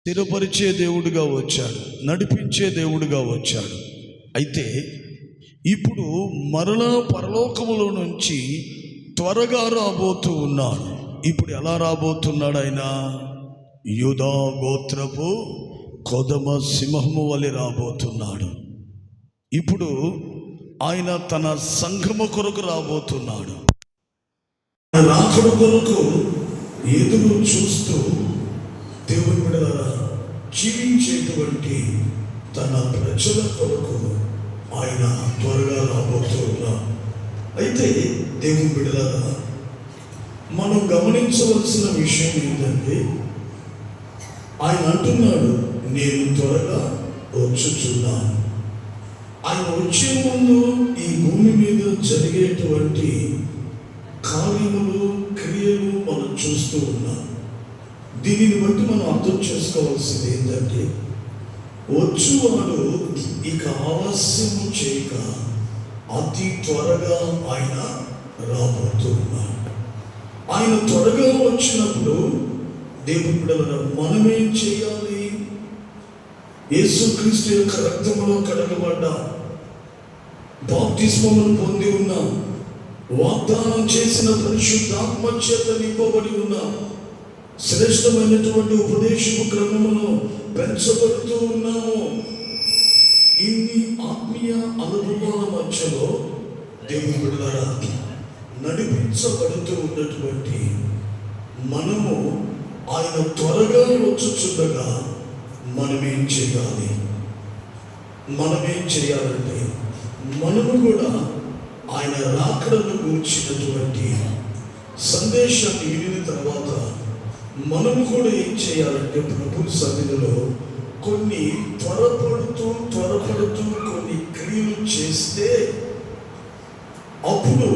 స్థిరపరిచే దేవుడిగా వచ్చాడు, నడిపించే దేవుడిగా వచ్చాడు. అయితే ఇప్పుడు మరలా పరలోకములో నుంచి త్వరగా రాబోతూ ఉన్నాడు. ఇప్పుడు ఎలా రాబోతున్నాడు? ఆయన యూదా గోత్రపు కొదమ సింహము వలె రాబోతున్నాడు. ఇప్పుడు ఆయన తన సంఘము కొరకు రాబోతున్నాడు. రాకడ కొరకు ఎదురు చూస్తూ దేవుని బిడ్డలారా జీవించేటువంటి తన ప్రజల కొరకు ఆయన త్వరగా రాబోతున్నాడు. అయితే దేవుని బిడ్డలారా మనం గమనించవలసిన విషయం ఏంటంటే, ఆయన అంటున్నాడు, నేను త్వరగా వచ్చుచున్నాను. ఆయన వచ్చే ముందు ఈ భూమి మీద జరిగేటువంటి కార్యములు, క్రియలు మనం చూస్తూ ఉన్నాం. దీనిని బట్టి మనం అర్థం చేసుకోవాల్సింది ఏంటంటే, వచ్చువాడు ఇక ఆలస్యము చేయక అతి త్వరగా ఆయన రాబోతూ ఉన్నాడు. ఆయన త్వరగా వచ్చినప్పుడు దేవుని బిడ్డలారా మనమేం చేయాలి? యేసుక్రీస్తు యొక్క రక్తములో కడగబడ్డ, బాప్తిస్మమును పొంది ఉన్నాం, వాగ్దానం చేసిన పరిశుద్ధాత్మ చేత నింపబడి ఉన్నాం, శ్రేష్టమైనటువంటి ఉపదేశపు క్రమమును పెంచబడుతూ ఉన్నాము. ఇన్ని ఆత్మీయ అనుభవాల మధ్యలో దేవుని బిడ్డలారా నడిపించబడుతూ ఉన్నటువంటి మనము ఆయన త్వరగా వచ్చుచుండగా మనమేం చేయాలి? మనమేం చేయాలంటే, మనము కూడా ఆయన రాకడను గురించినటువంటి సందేశాన్ని వినిన తర్వాత మనము కూడా ఏం చేయాలంటే, ప్రభు సన్నిధిలో కొన్ని త్వరపడుతూ కొన్ని క్రియలు చేస్తే అప్పుడు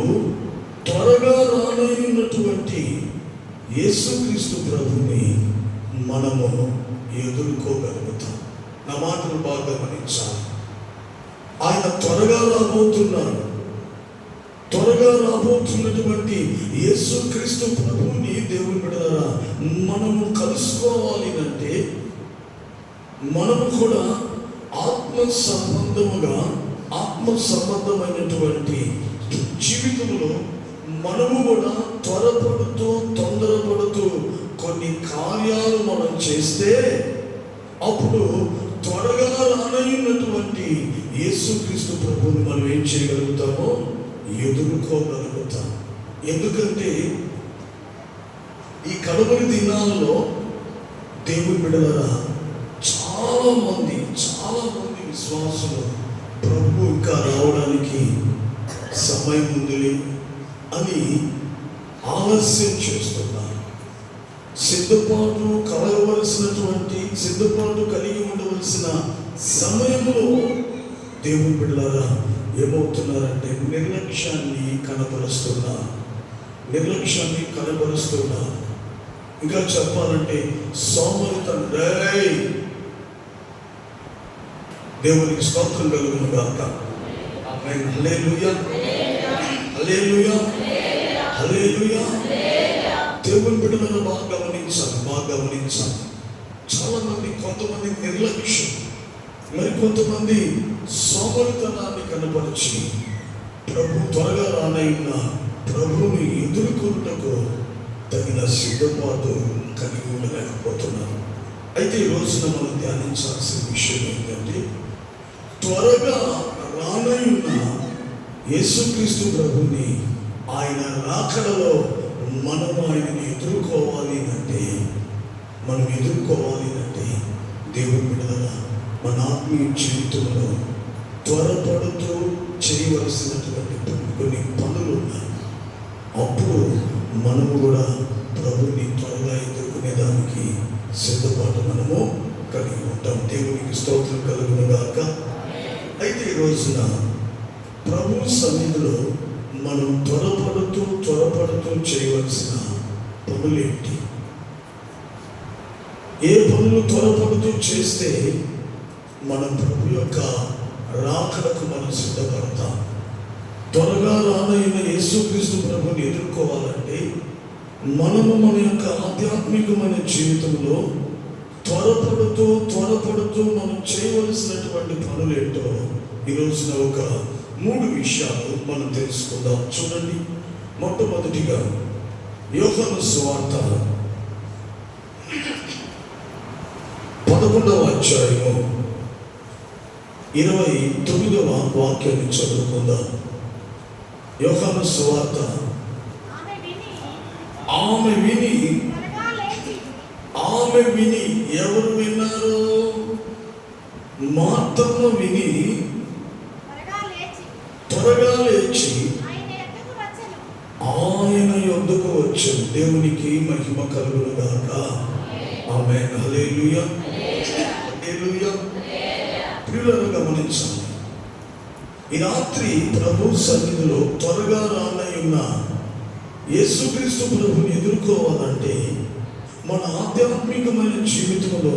త్వరగా రానైనటువంటి యేసుక్రీస్తు ప్రభుని మనము ఎదుర్కోగలుగుతాం. నా మాటలు బాగా గమనించాలి. ఆయన త్వరగా రాబోతున్నాడు. త్వరగా రాబోతున్నటువంటి యేసుక్రీస్తు ప్రభువుని దేవుని బిడ్డలారా మనము కలుసుకోవాలి అంటే, మనము కూడా ఆత్మ సంబంధమైనటువంటి జీవితంలో మనము కూడా తొందరపడుతూ కొన్ని కార్యాలు మనం చేస్తే అప్పుడు త్వరగా రానయ్యున్నటువంటి యేసుక్రీస్తు ప్రభువుని మనం ఏం చేయగలుగుతామో ఎదుర్కోగలుగుతాం. ఎందుకంటే ఈ కడవరి దినాల్లో దేవుని బిడ్డలారా చాలా మంది విశ్వాసులు ప్రభు ఇంకా రావడానికి సమయం ఉందిలే అని ఆలస్యం చేస్తున్నారు. సిద్ధపాటు కలిగి ఉండవలసిన సమయంలో దేవుని బిడ్డలారా ఏమవుతున్నారంటే నిర్లక్ష్యాన్ని కనబరుస్తున్నా. ఇంకా చెప్పాలంటే సోమరితనం. దేవునికి స్తోత్రం కలుగును గాక. ఆమేన్. హల్లెలూయా, హల్లెలూయా, హల్లెలూయా. దేవుని బిడ్డలను బాగా గమనించాలి. చాలా మంది, కొంతమంది నిర్లక్ష్యం, కొంతమంది సోమరితనాన్ని కనబరిచి ప్రభు త్వరగా రానైన ప్రభువుని ఎదుర్కొనుటకు తగిన సిద్ధపాటు కలిగి ఉండలేకపోతున్నారు. అయితే ఈ రోజున మనం ధ్యానించాల్సిన విషయం ఏంటంటే, త్వరగా రానైన యేసుక్రీస్తు ప్రభుని ఆయన రాకడలో మనం ఆయనని ఎదుర్కోవాలి అంటే దేవుని బిడ్డలారా మన ఆత్మీయ జీవితంలో త్వరపడుతూ చేయవలసినటువంటి కొన్ని పనులు ఉన్నాయి. అప్పుడు మనము కూడా ప్రభుని త్వరగా ఎదుర్కొనేదానికి సిద్ధపాటు మనము కలిగి ఉంటాం. దేవునికి స్తోత్రం కలుగును గాక. అయితే ఈ రోజున ప్రభు సన్నిధిలో మనం త్వరపడుతూ చేయవలసిన పనులేంటి? ఏ పనులు త్వరపడుతూ చేస్తే మనం ప్రభు యొక్క రాకడకు మనం సిద్ధపడతాం? త్వరగా రానైన యేసుక్రీస్తు ప్రభుని ఎదుర్కోవాలంటే మనము మన యొక్క ఆధ్యాత్మికమైన జీవితంలో త్వరపడుతూ మనం చేయవలసినటువంటి పనులేంటో ఈ రోజున ఒక 3 విషయాలు మనం తెలుసుకుందాం. చూడండి, మొట్టమొదటిగా యోహాను సువార్త 11వ అధ్యాయము 29వ వాక్యాన్ని చదువుకుందాం. యోహాను సువార్త ఆమె విని ఎవరు విన్నారు? మార్తమ్మ విని త్వరగా లేచి ఆయన యొద్దకు వచ్చాను. దేవునికి మహిమ కలుగును గాక. ఆమేన్. హల్లెలూయా, హల్లెలూయా. ప్రియులను గమనించండి, ఈ రాత్రి ప్రభు సన్నిధిలో త్వరగా రానయ్యున్న యేసుక్రీస్తు ప్రభుని ఎదుర్కోవాలంటే మన ఆధ్యాత్మికమైన జీవితంలో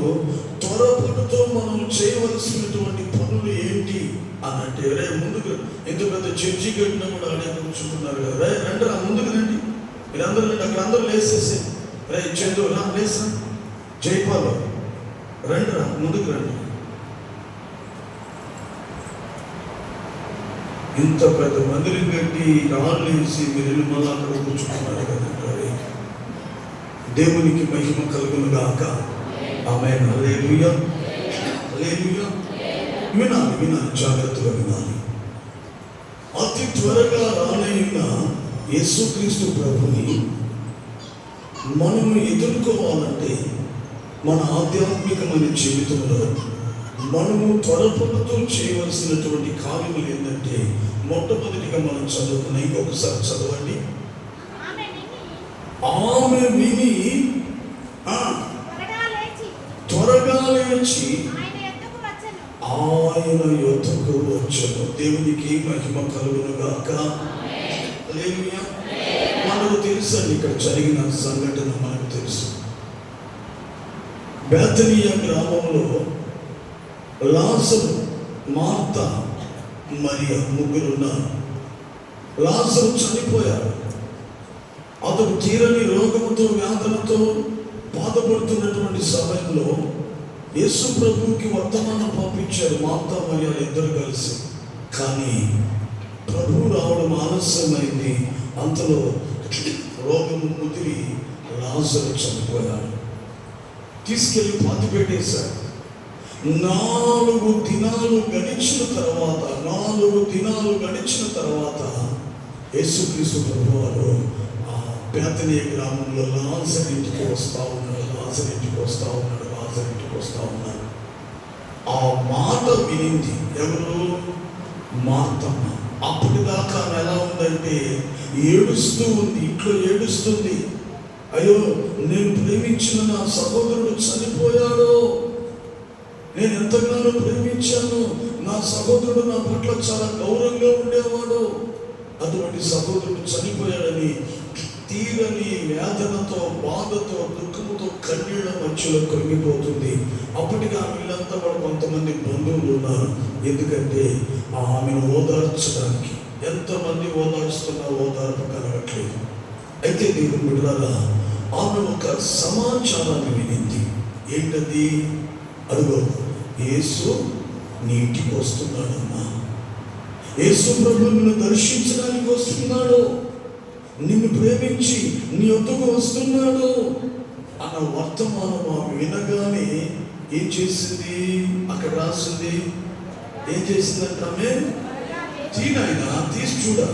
త్వరపడుతూ మనం చేయవలసినటువంటి పనులు ఏంటి అని అంటే, రే ముందుకు, ఎంత పెద్ద చర్చి కట్టినా కూడా ఆడే కూర్చుంటున్నారు కదా, రే రండి రా ముందుకు రండి, మీరందరూ రండి, అక్కడ అందరూ లేసేసి, రే చందు రా లేసా, జైపాల్ రండి రా ముందుకు రండి. ఇంత పెద్ద మందిరం కట్టి రాళ్ళు వేసి మీరు మళ్ళీ అక్కడ కూర్చుంటున్నారు కదా. దేవునికి మహిమ కలుగును గాక. ఆమేన్. హల్లెలూయా, హల్లెలూయా. వినాలి, జాగ్రత్తగా వినాలి. అతి త్వరగా రానయ్యున్న యేసుక్రీస్తు ప్రభుని మనము ఎదుర్కోవాలంటే మన ఆధ్యాత్మికమైన జీవితంలో మనము త్వరపడుతూ చేయవలసినటువంటి కార్యములు ఏంటంటే, మొట్టమొదటిగా మనం చదువుకున్న, ఇంకొకసారి చదవండి. ఆమె విని త్వరగా లేచి ఆయన యొద్దకు వచ్చెను. దేవునికి మహిమ కలుగును గాక. హల్లెలూయా. మనకు తెలుసండి, ఇక్కడ జరిగిన సంఘటన మనకు తెలుసు. బేతనియా గ్రామంలో లాజరు, మార్త, మరియా ముగ్గురున్నారు. లాజరు చనిపోయాడు. అతడు తీరని రోగముతో వ్యాధులతో బాధపడుతున్నటువంటి సమయంలో యేసు ప్రభువుకి వర్తమానం పంపించారు మార్త మరియాలు ఇద్దరు కలిసి. కానీ ప్రభువు రావడం ఆలస్యమైంది. అంతలో రోగము ముదిరి లాజరు చనిపోయాడు. తీసుకెళ్లి పాతి పెట్టేశారు. 4 దినాలు గడిచిన తర్వాత యేసుక్రీస్తు ప్రభువారు బేతనియా గ్రామంలో లాజరు ఇంటికి వస్తా ఉన్నాడు. ఆ మాట వినింది ఎవరు? మార్తమ్మ. అప్పటిదాకా ఆమె ఎలా ఉందంటే ఏడుస్తూ ఉంది, ఇంట్లో ఏడుస్తుంది. అయ్యో, నేను ప్రేమించిన నా సహోదరుడు చనిపోయాడు, నేను ఎంతగానో ప్రేమించాను, నా సహోదరుడు నా పట్ల చాలా గౌరవంగా ఉండేవాడు, అటువంటి సహోదరుడు చనిపోయాడని తీరని వేదనతో, బాధతో, దుఃఖంతో కన్నీళ్ల మధ్యలో కరిగిపోతుంది. అప్పటికి ఆమె వీళ్ళంతా కూడా కొంతమంది బంధువులు ఉన్నారు. ఎందుకంటే ఆమెను ఓదార్చడానికి ఎంతమంది ఓదార్చుతున్నా ఓదార్పు కలగట్లేదు. అయితే దేవుని బిడ్డలారా, ఆమె ఒక సమాచారాన్ని వినింది. ఏంటది? అదిగో యేసు నీ ఇంటికి వస్తున్నాడమ్మా, యేసు ప్రభువును దర్శించడానికి వస్తున్నాడు, నిన్ను ప్రేమించి నీ వద్దకు వస్తున్నాడు అన్న వర్తమానం ఆమె వినగానే ఏం చేసింది? అక్కడ రాసింది, ఏం చేసిందంట ఆమె? తీనాయన తీసి చూడా,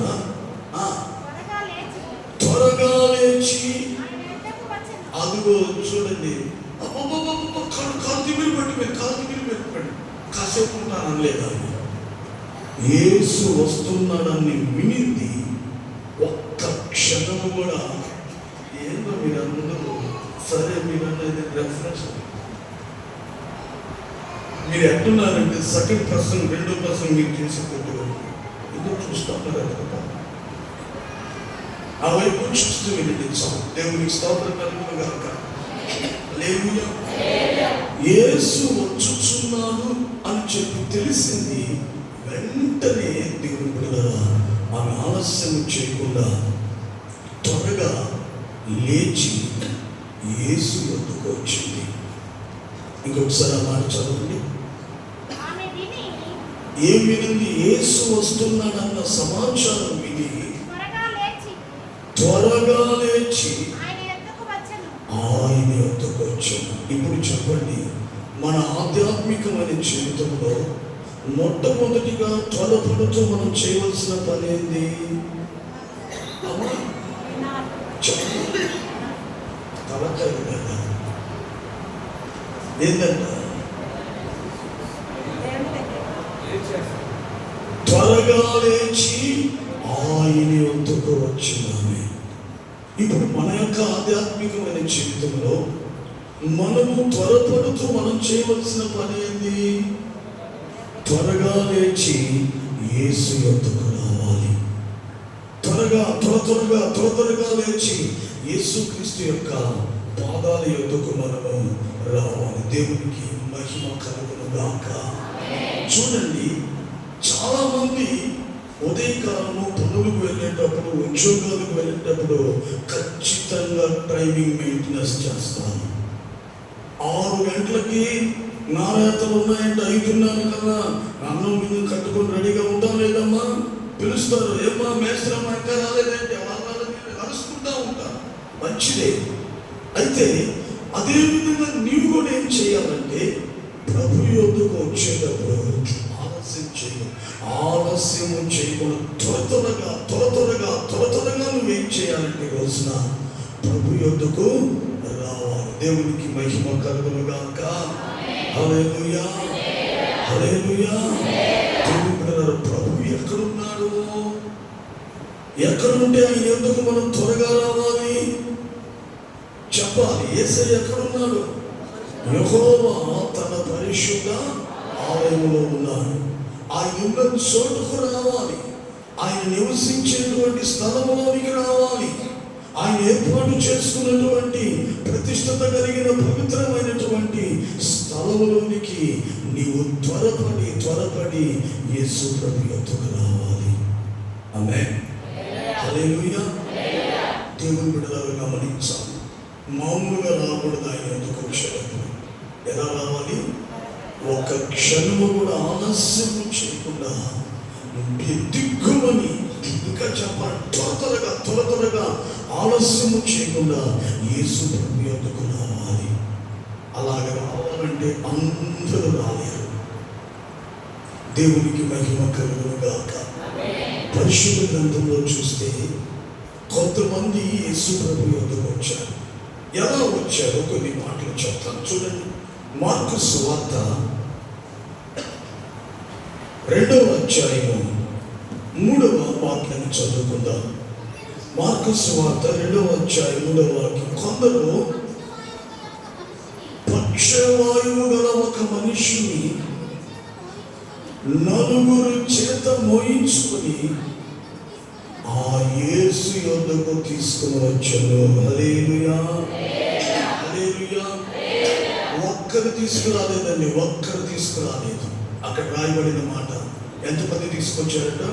త్వరగా లేచి, అదిగో చూడండి, కాలు తిమ్మిరి పెట్టుకోండి, కాసేపు ఉంటాను లేదా, యేసు వస్తున్నాడని వినింది. ఒక్క క్షణము కూడా ఏందో మీరందరూ సరే, మీరు అనేది రెఫరెన్స్, మీరు ఎట్టున్నారంటే సెకండ్ పర్సన్, రెండో పర్సన్ మీరు చేసే కొద్దిగా ఎందుకు చూస్తున్నారు కదా, ఆ వైపు చూస్తూ వినండి. దేవునికి స్తోత్రం కలుగును గాక. హల్లెలూయా. యేసు వచ్చుచున్నాడు అని చెప్పి తెలిసింది. వెంటనే దేవుని బిడ్డలారా, ఆమె ఆలస్యం చేయకుండా త్వరగా లేచి యేసు వద్దకు వచ్చింది. ఇంకొకసారి ఆ మాట చదవండి. ఏం వినింది? యేసు వస్తున్నాడన్న సమాచారం విని త్వరగా లేచి ఆయన యొద్దకు వచ్చాను. ఇప్పుడు చెప్పండి, మన ఆధ్యాత్మికమైన జీవితంలో మొట్టమొదటిగా త్వరపడుతూ మనం చేయవలసిన పని ఏంది? తలకాయ కదా ఏంటంట? త్వరగా లేచి ఆయన యొద్దకు వచ్చినామే. ఇప్పుడు మన యొక్క ఆధ్యాత్మికమైన జీవితంలో మనము త్వరపడుతూ మనం చేయవలసిన పని ఏంది? త్వరగా లేచి యేసు యొద్దకు రావాలి. త్వరగా లేచి యేసుక్రీస్తు యొక్క పాదాల యొద్దకు మనము రావాలి. దేవునికి మహిమ కలుగును గాక. చూడండి, చాలా మంది ఉదయకాలము పనులకు వెళ్ళేటప్పుడు, ఉద్యోగాలకు వెళ్ళేటప్పుడు ఖచ్చితంగా టైమింగ్ మెయింటెనెన్స్ చేస్తాను. 6 గంటలకి నారాతలు ఉన్నాయంటే 5:30 కన్నా అన్నం మీద కట్టుకొని రెడీగా ఉంటాం లేదమ్మా? పిలుస్తారు, ఏమ్మా మేస్త్రమ్మా ఇంకా రాలేదంటే వాళ్ళ కలుసుకుంటా ఉంటాను. మంచిదే. అయితే అదే విధంగా నీవు కూడా ఏం చేయాలంటే ప్రభు యొద్దకు వచ్చేటప్పుడు ఆలస్యము చేయకుండా త్వరగా నువ్వేం చేయాలంటే రోజున ప్రభు యొద్దకు రావాలి. దేవునికి మహిమ కలుగును గాక. హల్లెలూయా, హల్లెలూయా. దేవుని బిడ్డలారా, ప్రభు ఎక్కడున్నాడు? ఎక్కడుంటే ఆయన యొద్దకు మనం త్వరగా రావాలి, చెప్పాలి. యేసయ్య ఎక్కడున్నాడు? యెహోవా తన పరిశుద్ధ ఆలయంలో ఉన్నాడు. ఆయన ఉన్న చోటుకు రావాలి. ఆయన నివసించేటువంటి స్థలంలోనికి రావాలి. ఆయన ఏర్పాటు చేసుకున్నటువంటి ప్రతిష్టత కలిగిన పవిత్రమైనటువంటి స్థలంలోనికి నీవు త్వరపడి యేసు ప్రభు యొద్దకు రావాలి. ఆమేన్, హల్లెలూయా. దేవుని బిడ్డలారా, గమనించాలి. మామూలుగా రాకూడదు. ఆయన ఎందుకు వచ్చేటప్పుడు ఎలా రావాలి? ఒక క్షణము కూడా ఆలస్యం చేయకుండా దిక్కుమని, ఇంకా చెప్పాలి, త్వరగా ఆలస్యము చేయకుండా యేసు ప్రభు యొద్దకు రావాలి. అలాగ రావాలంటే అందరూ రాలేరు. దేవునికి మహిమ కలుగును గాక. పరిశుద్ధ గ్రంథంలో చూస్తే కొంతమంది యేసు ప్రభు యొద్దకు వచ్చారు. ఎలా వచ్చారో కొన్ని మాటలు చెప్తాను. చూడండి, మార్కు సువార్త 2వ అధ్యాయము 3వ వాక్యాన్ని చదువుకుందాం. మార్కు సువార్త 2వ అధ్యాయం 3వ వాక్యం. కొందరు పక్షవాయువు గల ఒక మనిషిని 4 చేత మోయించుకొని ఆ యేసు యొద్దకు తీసుకుని వచ్చాను. హల్లెలూయా, హల్లెలూయా. ఒక్కరు తీసుకురాలేదండి, ఒక్కరు తీసుకురాలేదు. అక్కడ రాయబడిన మాట ఎంతమంది తీసుకొచ్చారట?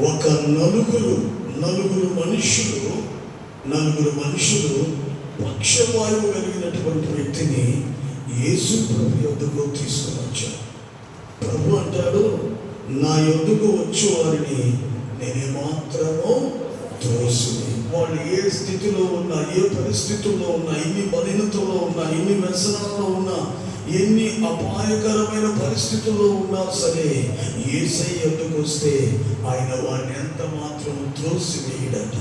ఒక నలుగురు మనుషులు పక్షవాయువు కలిగినటువంటి వ్యక్తిని యేసు ప్రభు యొద్దకు తీసుకుని వచ్చారు. ప్రభు అంటాడు, నా యొద్దకు వచ్చే వారిని నేనే మాత్రము త్రోసిని. వాళ్ళు ఏ స్థితిలో ఉన్నా, ఏ పరిస్థితుల్లో ఉన్నా, ఎన్ని బలహీనతల్లో ఉన్నా, ఎన్ని వ్యసనాల్లో ఉన్నా, ఎన్ని అపాయకరమైన పరిస్థితుల్లో ఉన్నా సరే యేసయ్య యొద్దకు వస్తే ఆయన వాడిని ఎంత మాత్రం త్రోసివేయడట.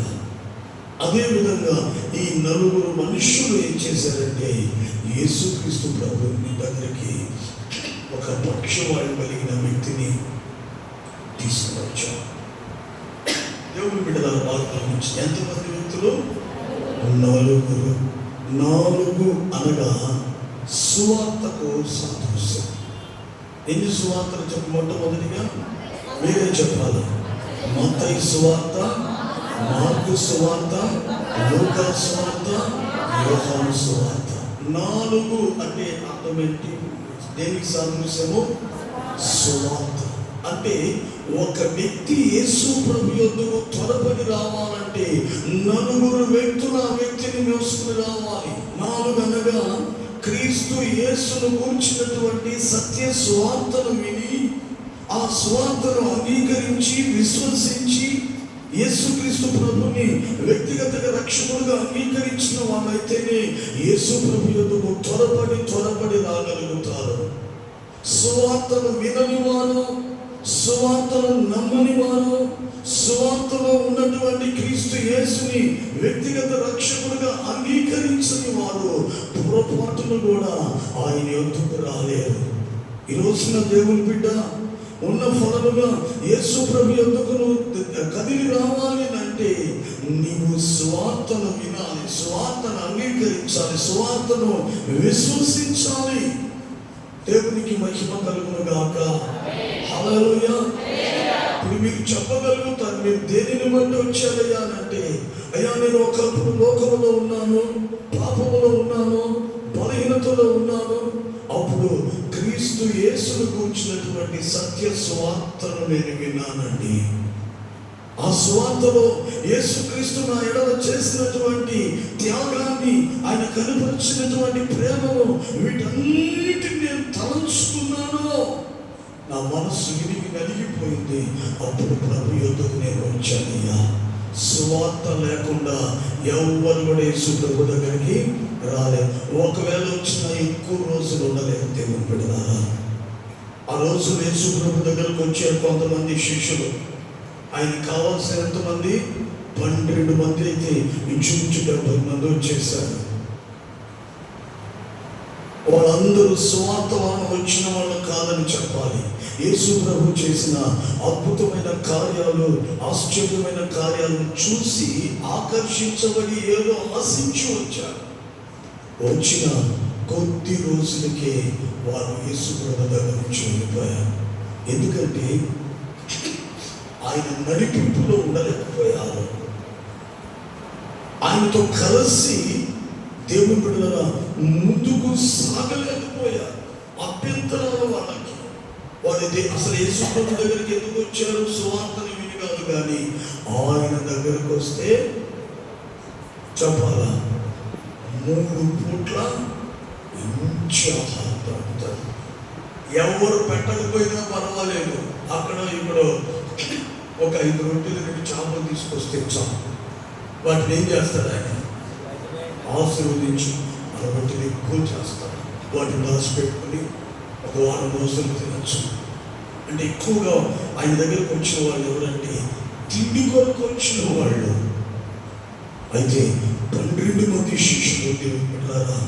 అదేవిధంగా ఈ 4 మనుషులు ఏం చేశారంటే యేసుక్రీస్తు ప్రభువుని దగ్గరికి ఒక పక్షవాయువు కలిగిన వ్యక్తిని తీసుకుని వచ్చారు. దేవుని బిడ్డల వార్తల నుంచి ఎంతమంది వ్యక్తులు? 4 అనగా సువార్తకు సాదృశ్యం. ఎన్ని సువార్తలు చెప్పి మొట్టమొదటిగా మీరే చెప్పాలి. మత్తయి సువార్త, మార్కు సువార్త, లూకా సువార్త, యోహాను సువార్త. 4 అంటే అర్థం ఏంటి? దేనికి సాదృశ్యము? సువార్త. అంటే ఒక వ్యక్తి యేసు ప్రభు యొద్దకు త్వరపడి రావాలంటే 4 వ్యక్తులు ఆ వ్యక్తిని మోసుకుని రావాలి. 4 అనగా క్రీస్తు యేసును గూర్చినటువంటి సత్య సువార్తను విని ఆ సువార్తను అంగీకరించి విశ్వసించి యేసుక్రీస్తు ప్రభుని వ్యక్తిగతంగా రక్షకుడుగా అంగీకరించిన వాళ్ళైతేనే యేసు ప్రభు యొద్దకు త్వరపడి రాగలుగుతారు. సువార్తను వినని వారు, సువార్తను నమ్మని వారు, సువార్తలో ఉన్నటువంటి క్రీస్తు యేసుని వ్యక్తిగత రక్షకుడుగా అంగీకరించని వారు పొరపాటును కూడా ఆయన యొద్దకు రాలేరు. ఈ రోజున దేవుని బిడ్డ ఉన్న ఫలముగా యేసు ప్రభు యొద్దకు కదిలి రావాలి అంటే నీవు సువార్తను వినాలి, సువార్తను అంగీకరించాలి, సువార్తను విశ్వసించాలి. దేవునికి మహిమ కలుగును గాక. హల్లెలూయా. ఇప్పుడు మీరు చెప్పగలుగుతారు, మీరు దేనిని బట్టి వచ్చారయ్యా అంటే, అయ్యా నేను ఒకప్పుడు లోకములో ఉన్నాను, పాపములో ఉన్నాను, బలహీనతలో ఉన్నాను, అప్పుడు క్రీస్తు యేసును గూర్చినటువంటి సత్య సువార్తను నేను విన్నానండి. ఆ సువార్తలో యేసుక్రీస్తు నా ఎడల చేసినటువంటి త్యాగాన్ని, ఆయన కనపరిచినటువంటి ప్రేమను, వీటన్నిటిని నేను తలంచుకున్నాను. నా మనస్సు విరిగి నలిగిపోయింది. అప్పుడు ప్రభు యొద్దకు నేను వచ్చానయ్యా. సువార్త లేకుండా ఎవరు కూడా యేసు ప్రభు దగ్గరికి రాలేదు. ఒకవేళ వచ్చినా ఎక్కువ రోజులు ఉండలేదు. దేవుని బిడ్డలారా, ఆ రోజు యేసు ప్రభు దగ్గరకు వచ్చారు కొంతమంది శిష్యులు. ఆయన కావాల్సినంత మంది 12 మంది అయితే ఇంచుమించు 70 మంది వచ్చేసారు. వాళ్ళందరూ సువార్త వలన వచ్చిన వాళ్ళు కాదని చెప్పాలి. యేసు ప్రభు చేసిన అద్భుతమైన కార్యాలు, ఆశ్చర్యమైన కార్యాలను చూసి ఆకర్షించబడి ఏదో ఆశించి వచ్చారు. వచ్చిన కొద్ది రోజులకే వారు యేసు ప్రభు దగ్గర నుంచి వెళ్ళిపోయారు. ఎందుకంటే ఆయన నడిపింపులో ఉండలేకపోయారు. ఆయనతో కలిసి దేవుని బిడ్డలారా ముందుకు సాగలేకపోయారు. అభ్యంతరాలు వాళ్ళకి. వాళ్ళైతే అసలు యేసు ప్రభు దగ్గరికి ఎందుకు వచ్చారు? సువార్తని విని కాదు, కానీ ఆయన దగ్గరకు వస్తే చెప్పాలా, 3 పూట్ల మంచి ఆహారం దొరుకుతారు. ఎవరు పెట్టకపోయినా పర్వాలేదు, అక్కడ ఇక్కడ ఒక 5 రొట్టెలు 2 చేపలు తీసుకొస్తే చాలు. వాటిని ఏం చేస్తాడు ఆయన? ఆశీర్వదించి ఆ రొట్టెలు ఎక్కువ చేస్తాడు. వాటిని దాచిపెట్టుకుని 1 వారం రోజులు తినచ్చు. అంటే ఎక్కువగా ఆయన దగ్గరకు వచ్చిన వాళ్ళు ఎవరంటే తిండి కొరకు వచ్చిన వాళ్ళు. అయితే 12 మంది శిష్యులు దేవుని బిడ్డలారా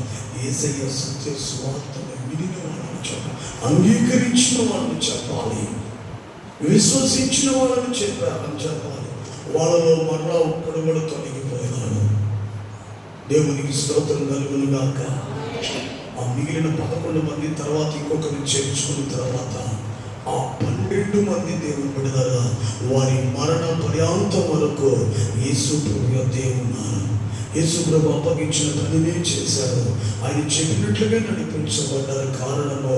యేసయ్య సత్య సువార్తను వినిన వాళ్ళని చెప్పాలి, అంగీకరించిన వాళ్ళని చెప్పాలి, విశ్వసించిన వాళ్ళని చెప్పారని చెప్పాలి. వాళ్ళలో మరలా ఒక్కడు కూడా తొలగిపోయినాడు. దేవునికి స్తోత్రం కలుగును గాక. ఆ మిగిలిన 11 మంది తర్వాత ఇంకొకరిని చేర్చుకున్న తర్వాత ఆ 12 మంది దేవుని బిడ్డలారా వారి మరణ పర్యాంతం వరకు యేసు ప్రభు యొద్దే ఉన్నారు. యేసు ప్రభు అప్పగించిన పనినే చేశారు. ఆయన చెప్పినట్లుగా నడిపించబడ్డారు. కారణము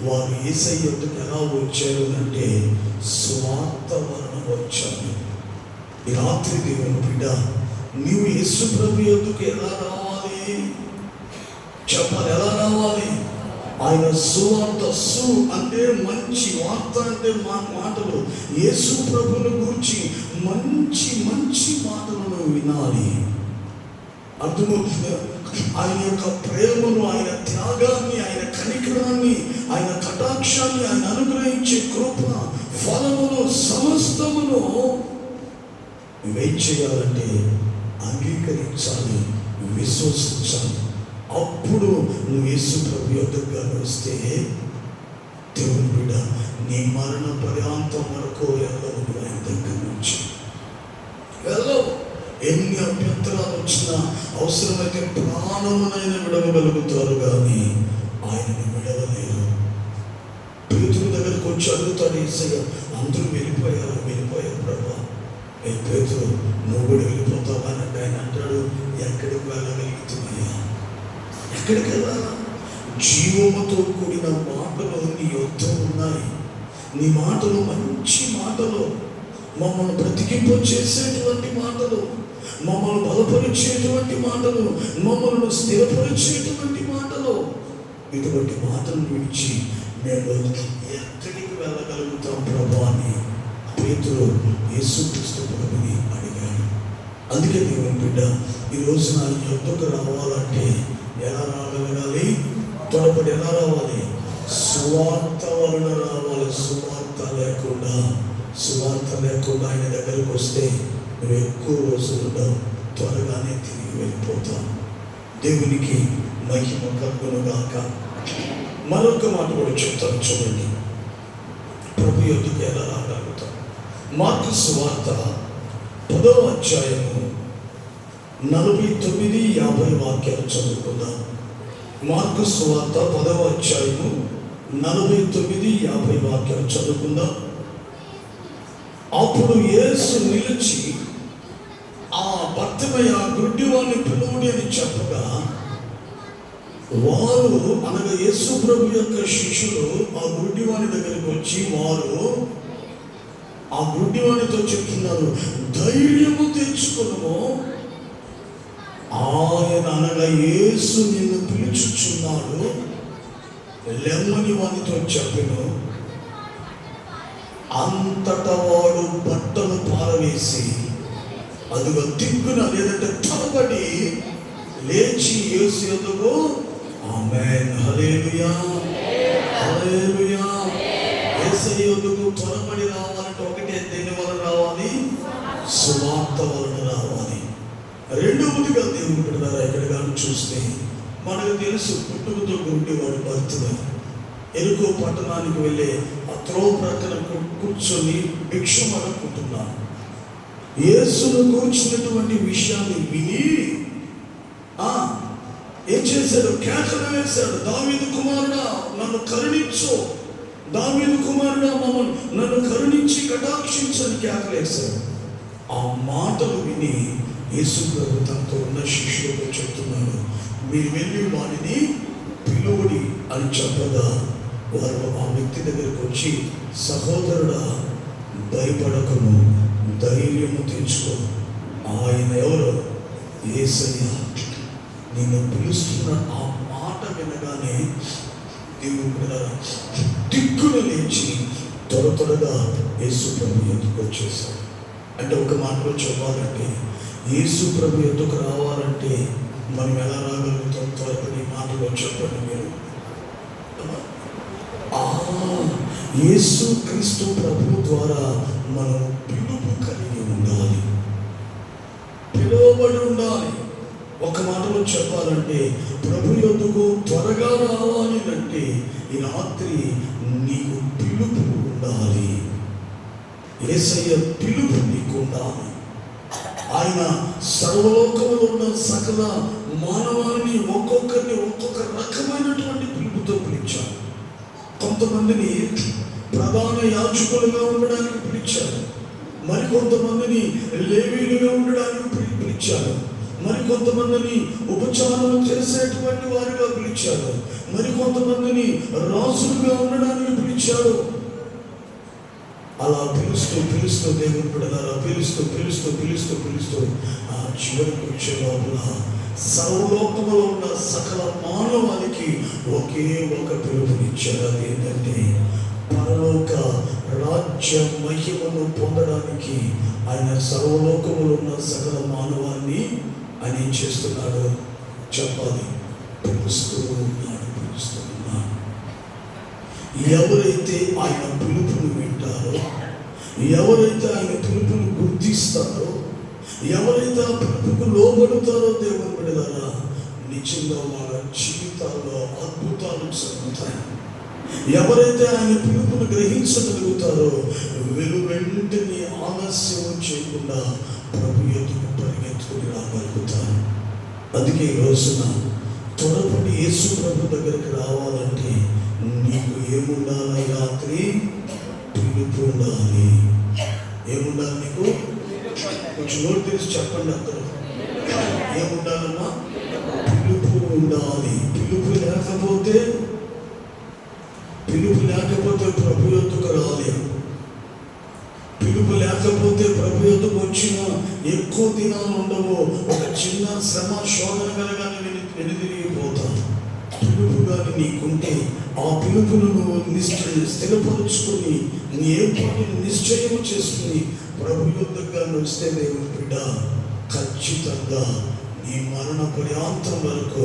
వారు యేసయ్య యొద్దకు ఎలా వచ్చారు అంటే సువార్త వలన వచ్చారు. ఈ రాత్రి దేవుని బిడ్డ, నీవు యేసు ప్రభు యొద్దకు ఎలా రావాలి చెప్పాలి. ఎలా రావాలి? ఆయన సువార్త, సు అంటే మంచి, వార్త అంటే మాటలు. యేసు ప్రభువును గురించి మంచి మంచి మాటలను వినాలి. అర్థమవుతుందా? ఆయన యొక్క ప్రేమను, ఆయన త్యాగాన్ని, ఆయన కనికరాన్ని, ఆయన కటాక్షాన్ని, ఆయన అనుగ్రహించే కృప, ఫలమును, సమస్తమును వెయిట్ చేయాలంటే అంగీకరించాలి, విశ్వసించాలి. అప్పుడు నువ్వు యేసు ప్రభు యొద్దకు వస్తే దేవుని బిడ్డ నీ మరణ పర్యాంతం వరకు వెళ్ళవు. ఆయన దగ్గర నుంచి వెళ్ళవు. ఎన్ని అభ్యంతరాలు వచ్చినా అవసరమైతే ప్రాణమునైనా విడవగలుగుతారు, కానీ ఆయనను విడవలేరు. పేతురు దగ్గరకు వచ్చి అడుగుతాడు యేసయ్య, అందరూ వెళ్ళిపోయారు ప్రభా, పేతురు నువ్వు కూడా వెళ్ళిపోతావా అని అంటే ఆయన అంటాడు, ఎక్కడికి వెళ్ళగలుగుతున్నాయా? ఎక్కడికి వెళ్ళాలా? జీవముతో కూడిన మాటలు నీ యొద్ద ఉన్నాయి. నీ మాటలు మంచి మాటలు, మమ్మల్ని బ్రతికింపు చేసేటువంటి మాటలు, మమ్మల్ని బలపరిచేటువంటి మాటలు, మమ్మల్ని స్థిరపరిచేటువంటి మాటలు. ఇటువంటి మాటలు విడిచి మేము ఎక్కడికి వెళ్ళగలుగుతాం ప్రభు అని పేతురు యేసుక్రీస్తు ప్రభుని అడిగాడు. అందుకే దేవుని బిడ్డ, ఈరోజు నా యొద్దకు రావాలంటే ఎలా రాగలగాలి? త్వరపడి ఎలా రావాలి? సువార్త వలన రావాలి. సువార్త లేకుండా ఆయన దగ్గరకు వస్తే నువ్వు ఎక్కువ రోజులు ఉండవు, త్వరగానే తిరిగి వెళ్ళిపోతావు. దేవునికి మహిమ కలుగునుగాక. మరొక మాట కూడా చెప్తాను, చూడండి. ప్రభు యొద్దకు ఎలా రాగలుగుతాం? మార్కు సువార్త 10వ అధ్యాయము 49-50 వాక్యాలు చదువుకుందాం. మార్కు సువార్త 10వ అధ్యాయము 49-50 వాక్యాలు చదువుకుందాం. అప్పుడు యేసు నిలిచి ఆ భర్తమయ్య గుడ్డివాణ్ణి పిలువుడి అని చెప్పగా, వారు అనగా యేసు ప్రభు యొక్క శిష్యులు ఆ గుడ్డివాణి దగ్గరికి వచ్చి వారు ఆ గుడ్డివాణితో చెప్తున్నారు, ధైర్యము తెచ్చుకును, ఆయన అనగా యేసు నిన్ను పిలుచుచున్నాడు, లెమ్మని వానితో చెప్పెను. అంతటా వాడు బట్టలు పారవేసి అదిగో దిక్కున లేదంటే త్వరపడి లేచి యేసు యొద్దకు, ఆమేన్, హల్లెలూయా, హల్లెలూయా. యేసయ్య యొద్దకు త్వరపడి రావాలంటే ఒకటే, దేని వలన రావాలి? సువార్త వలన రావాలి. రెండవదిగా దేవుని బిడ్డలారా, ఇక్కడ కానీ చూస్తే మనకు తెలుసు, పుట్టుకతో గుడ్డివాడు భర్తమై ఎరుకో పట్టణానికి వెళ్ళే ఆ త్రోవ ప్రక్కన కూర్చొని భిక్షం అనుకుంటున్నాను. యేసును కూర్చున్నటువంటి విషయాన్ని విని ఏం చేశాడు? కేకలు వేశాడు, దావీదు కుమారుడా నన్ను కరుణించు, దావీదు కుమారుడా నన్ను కరుణించి కటాక్షించని కేకలు వేశాడు. ఆ మాటలు విని యేసు ప్రభు తనతో ఉన్న శిష్యులకు చెప్తున్నాడు, మీరు వెళ్ళి వాడిని పిలువుడి అని చెప్పగా, వారు ఆ వ్యక్తి దగ్గరికి వచ్చి, సహోదరుడా భయపడకును, ధైర్యము తెచ్చుకో, ఆయన ఎవరు? యేసయ్య నిన్ను పిలుస్తున్న. ఆ మాట వినగానే దేవుడు దిక్కున లేచి త్వరగా యేసు ప్రభు ఎదుకు వచ్చేసాడు. అంటే ఒక మాటలో చెప్పాలంటే, యేసు ప్రభు ఎదుకు రావాలంటే మనం ఎలా రాగలుగుతాం? త్వరపడి మాటలో చెప్పండి మీరు. యేసు క్రీస్తు ప్రభు ద్వారా మనం పిలుపు కలిగి ఉండాలి, పిలువబడి ఉండాలి. ఒక మాటలో చెప్పాలంటే, ప్రభు యొద్దకు త్వరగా రావాలి అంటే ఈ రాత్రి నీకు పిలుపు ఉండాలి. యేసయ్య పిలుపు నీకు ఉండాలి. ఆయన సర్వలోకములో ఉన్న సకల మానవాన్ని ఒక్కొక్కరిని ఒక్కొక్క రకమైనటువంటి పిలుపుతో పిలిచారు. కొంతమందిని ప్రధాన యాజకులుగా ఉండడానికి పిలిచారు, మరికొంతమందిని లేవీలుగా ఉండడానికి పిలిచారు, మరికొంతమందిని ఉపచారం చేసేటువంటి వారిగా పిలిచారు, మరికొంతమందిని రాజులుగా ఉండడానికి పిలిచారు. అలా పిలుస్తూ పిలుస్తూ దేవుని బిడ్డలారా పిలుస్తూ ఆ చివరికి వచ్చే లోపల సర్వలోకములో ఉన్న సకల మానవానికి ఒకే ఒక పిలుపునిచ్చారు. అది ఏంటంటే, పరలోక రాజ్య మహిమను పొందడానికి ఆయన సర్వలోకములో ఉన్న సకల మానవాన్ని ఆయన ఏం చేస్తున్నాడు చెప్పాలి? పిలుస్తూ ఉన్నాడు. ఎవరైతే ఆయన పిలుపును వింటారో, ఎవరైతే ఆయన పిలుపును గుర్తిస్తారో, ఎవరైతే ఆ పిలుపుకు లోబడతారో దేవుని బిడ్డలారా, నిజంగా వాళ్ళ జీవితాల్లో అద్భుతాలు జరుగుతాయి. ఎవరైతే ఆయన పిలుపును గ్రహించగలుగుతారో వెంటనే ఆలస్యం చేయకుండా ప్రభు ఎదుగు పరిగెత్తుకుని రాగలుగుతారు. అందుకే ఈ రోజున త్వరపడి యేసు ప్రభు దగ్గరికి రావాలంటే నీకు ఏముండాలి? రాత్రి పిలుపు ఉండాలి. ఏముండాలి నీకు? కొంచెం నోరు తెలిసి చెప్పండి అందరూ. ఏముండాలమ్మా? పిలుపు ఉండాలి. పిలుపు లేకపోతే ప్రభు యొద్దకు రాలేము. పిలుపు లేకపోతే ప్రభు యొద్దకు వచ్చిన ఎక్కువ దినాలు ఉండవు. ఒక చిన్న శ్రమ శోధన కలగానే వెనుదిరిగిపోతాం. పిలుపు కానీ నీకుంటే ఆ పిలుపును నువ్వు స్థిరపరుచుకొని నీ ఏర్పాటును నిశ్చయం చేసుకుని ప్రభు యొద్దకు వస్తే దేవుని బిడ్డ ఖచ్చితంగా నీ మరణ పర్యాంతం వరకు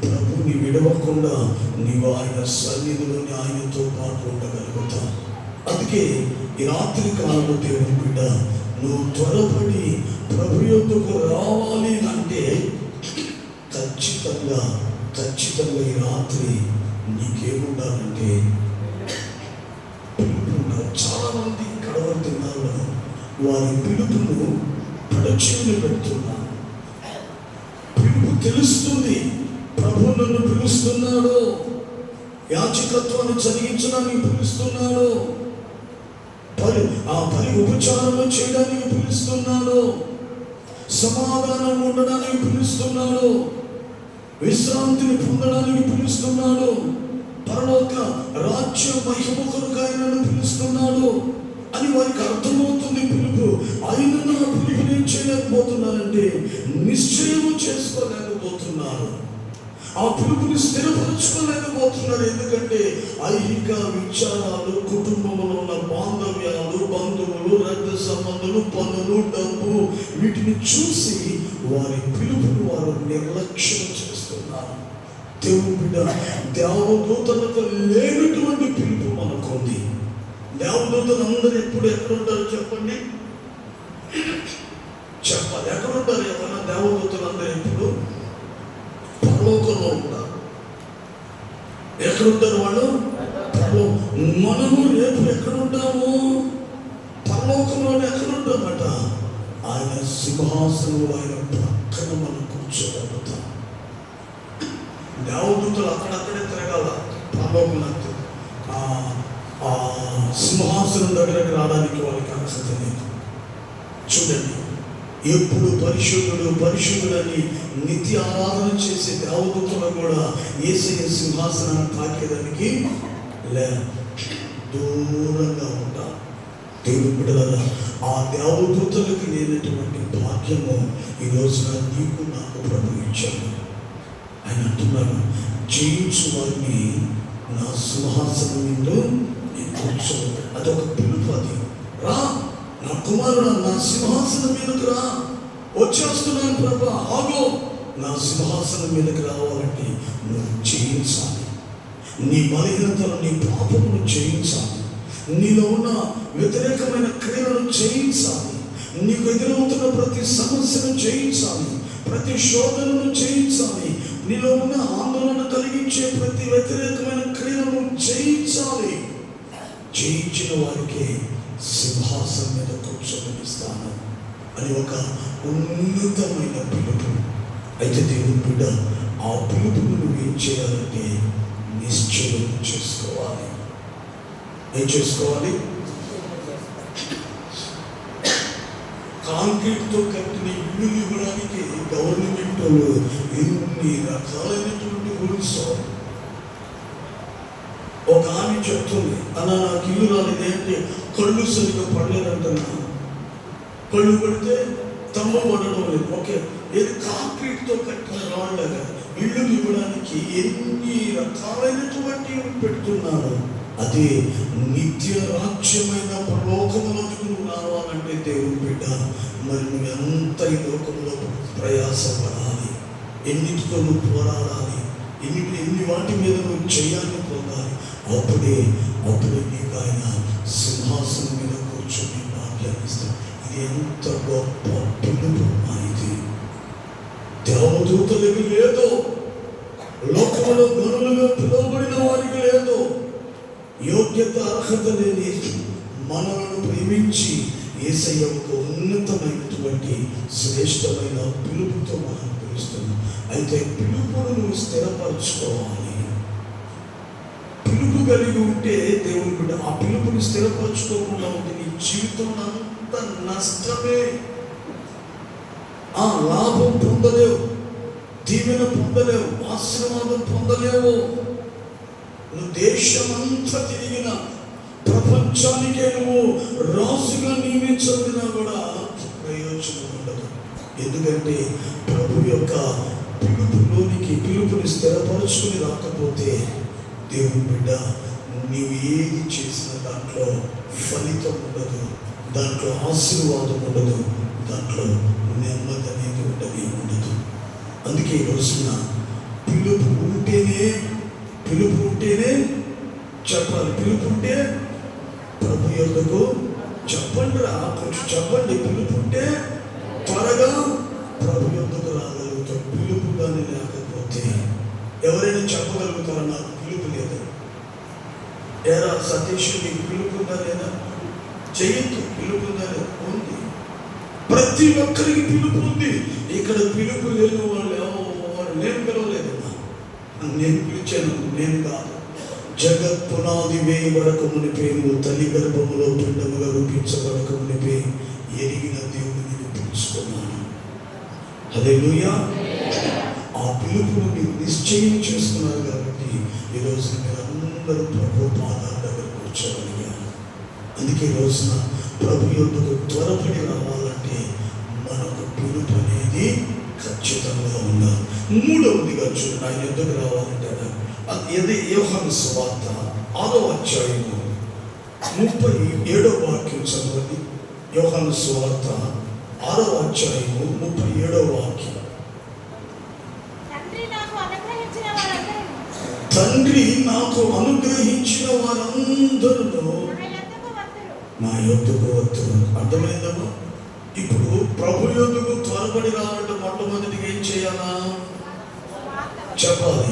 ప్రభుని విడవకుండా నీవు ఆయన సన్నిధిలోని ఆయనతో పాటు ఉండగలుగుతావు. అందుకే ఈ రాత్రి కాలంలో దేవుని బిడ్డ నువ్వు త్వరపడి ప్రభు యొద్దకు రావాలి అంటే ఖచ్చితంగా ఈ రాత్రి నీకేముండాలంటే పిలుపు ఉండాలి. చాలా మంది కడవరి దినాల్లో వారి పిలుపును పడచెవిని పెడుతున్నారు. పిలుపు తెలుస్తుంది, ప్రభు నన్ను పిలుస్తున్నాడు, యాజకత్వాన్ని జరిగించడానికి పిలుస్తున్నాడు, పరి ఉపచారము చేయడానికి పిలుస్తున్నాడు, సమాధానం ఉండడానికి పిలుస్తున్నాడు, విశ్రాంతిని పొందడానికి పిలుస్తున్నాడు, పరలోక రాజ్య మహిమ కొరకు ఆయనను పిలుస్తున్నాడు అని వారికి అర్థమవుతుంది. పిలుపు ఆయన నా పిలుపుని ఏం చేయలేకపోతున్నారంటే నిశ్చయం చేసుకోలేకపోతున్నారు, ఆ పిలుపుని స్థిరపరచుకోలేకపోతున్నారు. ఎందుకంటే ఐహిక విచారాలు, కుటుంబంలో ఉన్న బాంధవ్యాలు, బంధువులు, రక్త సంబంధాలు, పనులు, డబ్బు, వీటిని చూసి వారి పిలుపును వారు నిర్లక్ష్యం చేస్తున్నారు. దేవుని బిడ్డ, దేవదూతలకు లేనటువంటి పిలుపు మనకుంది. దేవదూతలు అందరూ ఎప్పుడు ఎక్కడుంటారు చెప్పండి? చెప్పాలి, ఎక్కడుంటారు? ఎవరైనా దేవదూతలు అందరూ ఎప్పుడు పరలోకంలో ఉంటారు. ఎక్కడుంటారు వాళ్ళు? మనము రేపు ఎక్కడుంటాము? పరలోకంలోనే. ఎక్కడుంటామట? ఆయన సింహాసనంలో ఆయన పక్కన మనం కూర్చోగలుగుతాం. దేవదూతలు అక్కడక్కడే తిరగాల. పరలోకం ఆ సింహాసనం దగ్గరకు రావడానికి వాళ్ళకి అర్హత లేదు. చూడండి, ఎప్పుడు పరిశుద్ధుడని నిత్య ఆరాధన చేసే దేవదూతలు కూడా యేసయ్య సింహాసనాన్ని తాకేదానికి దూరంగా ఉంటారు. దేవుని బిడ్డలారా, ఆ దేవదూతలకు లేనటువంటి భాగ్యము ఈ రోజున నీకు నాకు ప్రభు ఇచ్చాడు. ఆయన అంటున్నాడు, జయించు వారిని నా సింహాసనం మీద నేను కూర్చోను. అదొక పిలుపు. అది రా నా కుమారుడు, నా సింహాసనం మీదకు రా. వచ్చేస్తున్నాను ప్రభా, ఆగో. నా సింహాసనం మీదకి రావాలంటే నువ్వు జయించాలి. నీ బలహీనతను, నీ పాపమును జయించాలి. నీలో ఉన్న వ్యతిరేకమైన క్రియలను జయించాలి. నీకు ఎదురవుతున్న ప్రతి సమస్యను జయించాలి, ప్రతి శోధనను జయించాలి. నీలో ఉన్న ఆందోళన కలిగించే ప్రతి వ్యతిరేకమైన క్రియలను జయించాలి. జయించిన వారికి సింహాసనం మీద కూర్చోనిస్తాను అని ఒక ఉన్నతమైన పిలుపు. అయితే దేవుని బిడ్డ, ఆ పిలుపును నువ్వు ఏం చేయాలంటే నిశ్చయం చేసుకోవాలి. ఏం చేసుకోవాలి? కాంక్రీట్తో కట్టిన ఇల్లు ఇవ్వడానికి గవర్నమెంట్ వాళ్ళు ఎన్ని రకాలైనటువంటి రూల్స్. ఒక ఆమె చెప్తుంది, అలా నాకు ఇల్లు రాలేదేంటి, కళ్ళు సరిగ్గా పడలేదంటున్నా. కళ్ళు పడితే తమ్మ పడడం లేదు. ఓకే, ఇది కాంక్రీట్తో కట్టిన రాళ్ళగా ఇల్లు ఇవ్వడానికి ఎన్ని రకాలైనటువంటి పెడుతున్నారు. అదే నిత్య రాజ్యమైన పరలోకములకు నువ్వు రావాలంటే దేవుని బిడ్డ, మరి నువ్వు ఎంత ఈ లోకంలో ప్రయాసపడాలి, ఎన్నిటితో నువ్వు పోరాడాలి, ఎన్ని వాటి మీద నువ్వు చేయాలని పొందాలి. అప్పుడే నీకు ఆయన సింహాసనం మీద కూర్చొని భాగ్యాన్ని ఇస్తాడు. ఇది ఎంత గొప్ప పిలుపు! ఇది దేవదూతలకు లేదు, లోకంలో గనులుగా పిలువబడిన వారికి లేదు. యోగ్యత అర్హత లేని మనలను ప్రేమించి యేసయ్య ఒక ఉన్నతమైనటువంటి శ్రేష్టమైన పిలుపుతో మనం పిలుస్తున్నాం. అయితే పిలుపును నువ్వు స్థిరపరచుకోవాలి. పిలుపు కలిగి ఉంటే దేవుని బిడ్డ, ఆ పిలుపుని స్థిరపరచుకోకుండా ఉంటే నీ జీవితం అంత నష్టమే. ఆ లాభం పొందలేవు, దీవెన పొందలేవు, ఆశీర్వాదం పొందలేవు. నువ్వు దేశమంతా తిరిగిన, ప్రపంచానికే నువ్వు రాజుగా నియమించబడినా కూడా ప్రయోజనం ఉండదు. ఎందుకంటే ప్రభు యొక్క పిలుపులోనికి దేవునికి పిలుపుని స్థిరపరుచుకుని రాకపోతే దేవుని బిడ్డ నీవు ఏది చేసిన దాంట్లో ఫలితం ఉండదు, దాంట్లో ఆశీర్వాదం ఉండదు, దాంట్లో నెమ్మది అనేది ఉండదు. అందుకే ఈ రోజున పిలుపు ఉంటేనే చెప్పాలి. పిలుపు ఉంటే ప్రభు యొద్దకు చెప్పండి రా, కొంచెం చెప్పండి. పిలుపు ఉంటే త్వరగా ప్రభు యొద్దకు రాగలుగుతాం. పిలుపు కానీ లేకపోతే ఎవరైనా చెప్పగలుగుతారా నాకు పిలుపు లేదు? ఏరా సతీష్ నీకు పిలుపు ఉందా లేదా? చెయ్యొద్దు. పిలుపు ఉందా లేదా? ఉంది. ప్రతి ఒక్కరికి పిలుపు ఉంది. ఇక్కడ పిలుపు లేని వాళ్ళు నేను పిలవలేదమ్మా, నేను పిలిచాను, నేను కాదు. జగత్ పునాది వేయబడక మునిపే, నువ్వు తల్లి గర్భములో పిండముగా రూపించబడక మునిపే ఎరిగిన దేవుని నేను పిలుచుకున్నాను. హల్లెలూయా. ఆ పిలుపును మీరు నిశ్చయం చేసుకున్నారు కాబట్టి ఈరోజు మీరు అందరూ ప్రభు పాదాల దగ్గర కూర్చోగలిగారు. అందుకే ఈ రోజున ప్రభు యొద్దకు త్వరపడి రావాలంటే మనకు పిలుపు అనేది ఖచ్చితంగా ఉండాలి. మూడవదిగా చూడండి, ఆయన యొద్దకు రావాలంటే అది యోహాను సువార్త 6వ అధ్యాయము 37వ వాక్యం చదవండి. యోహాను సువార్త 6వ అధ్యాయము 37వ వాక్యం. తండ్రి నాకు అనుగ్రహించిన వారందరూ నా యొద్దకు వద్దురు. అర్థమైందమ్మా? ఇప్పుడు ప్రభు యొద్దకు త్వరపడి రావాలంటే మొట్టమొదటిగా ఏం చేయాలా చెప్పాలి.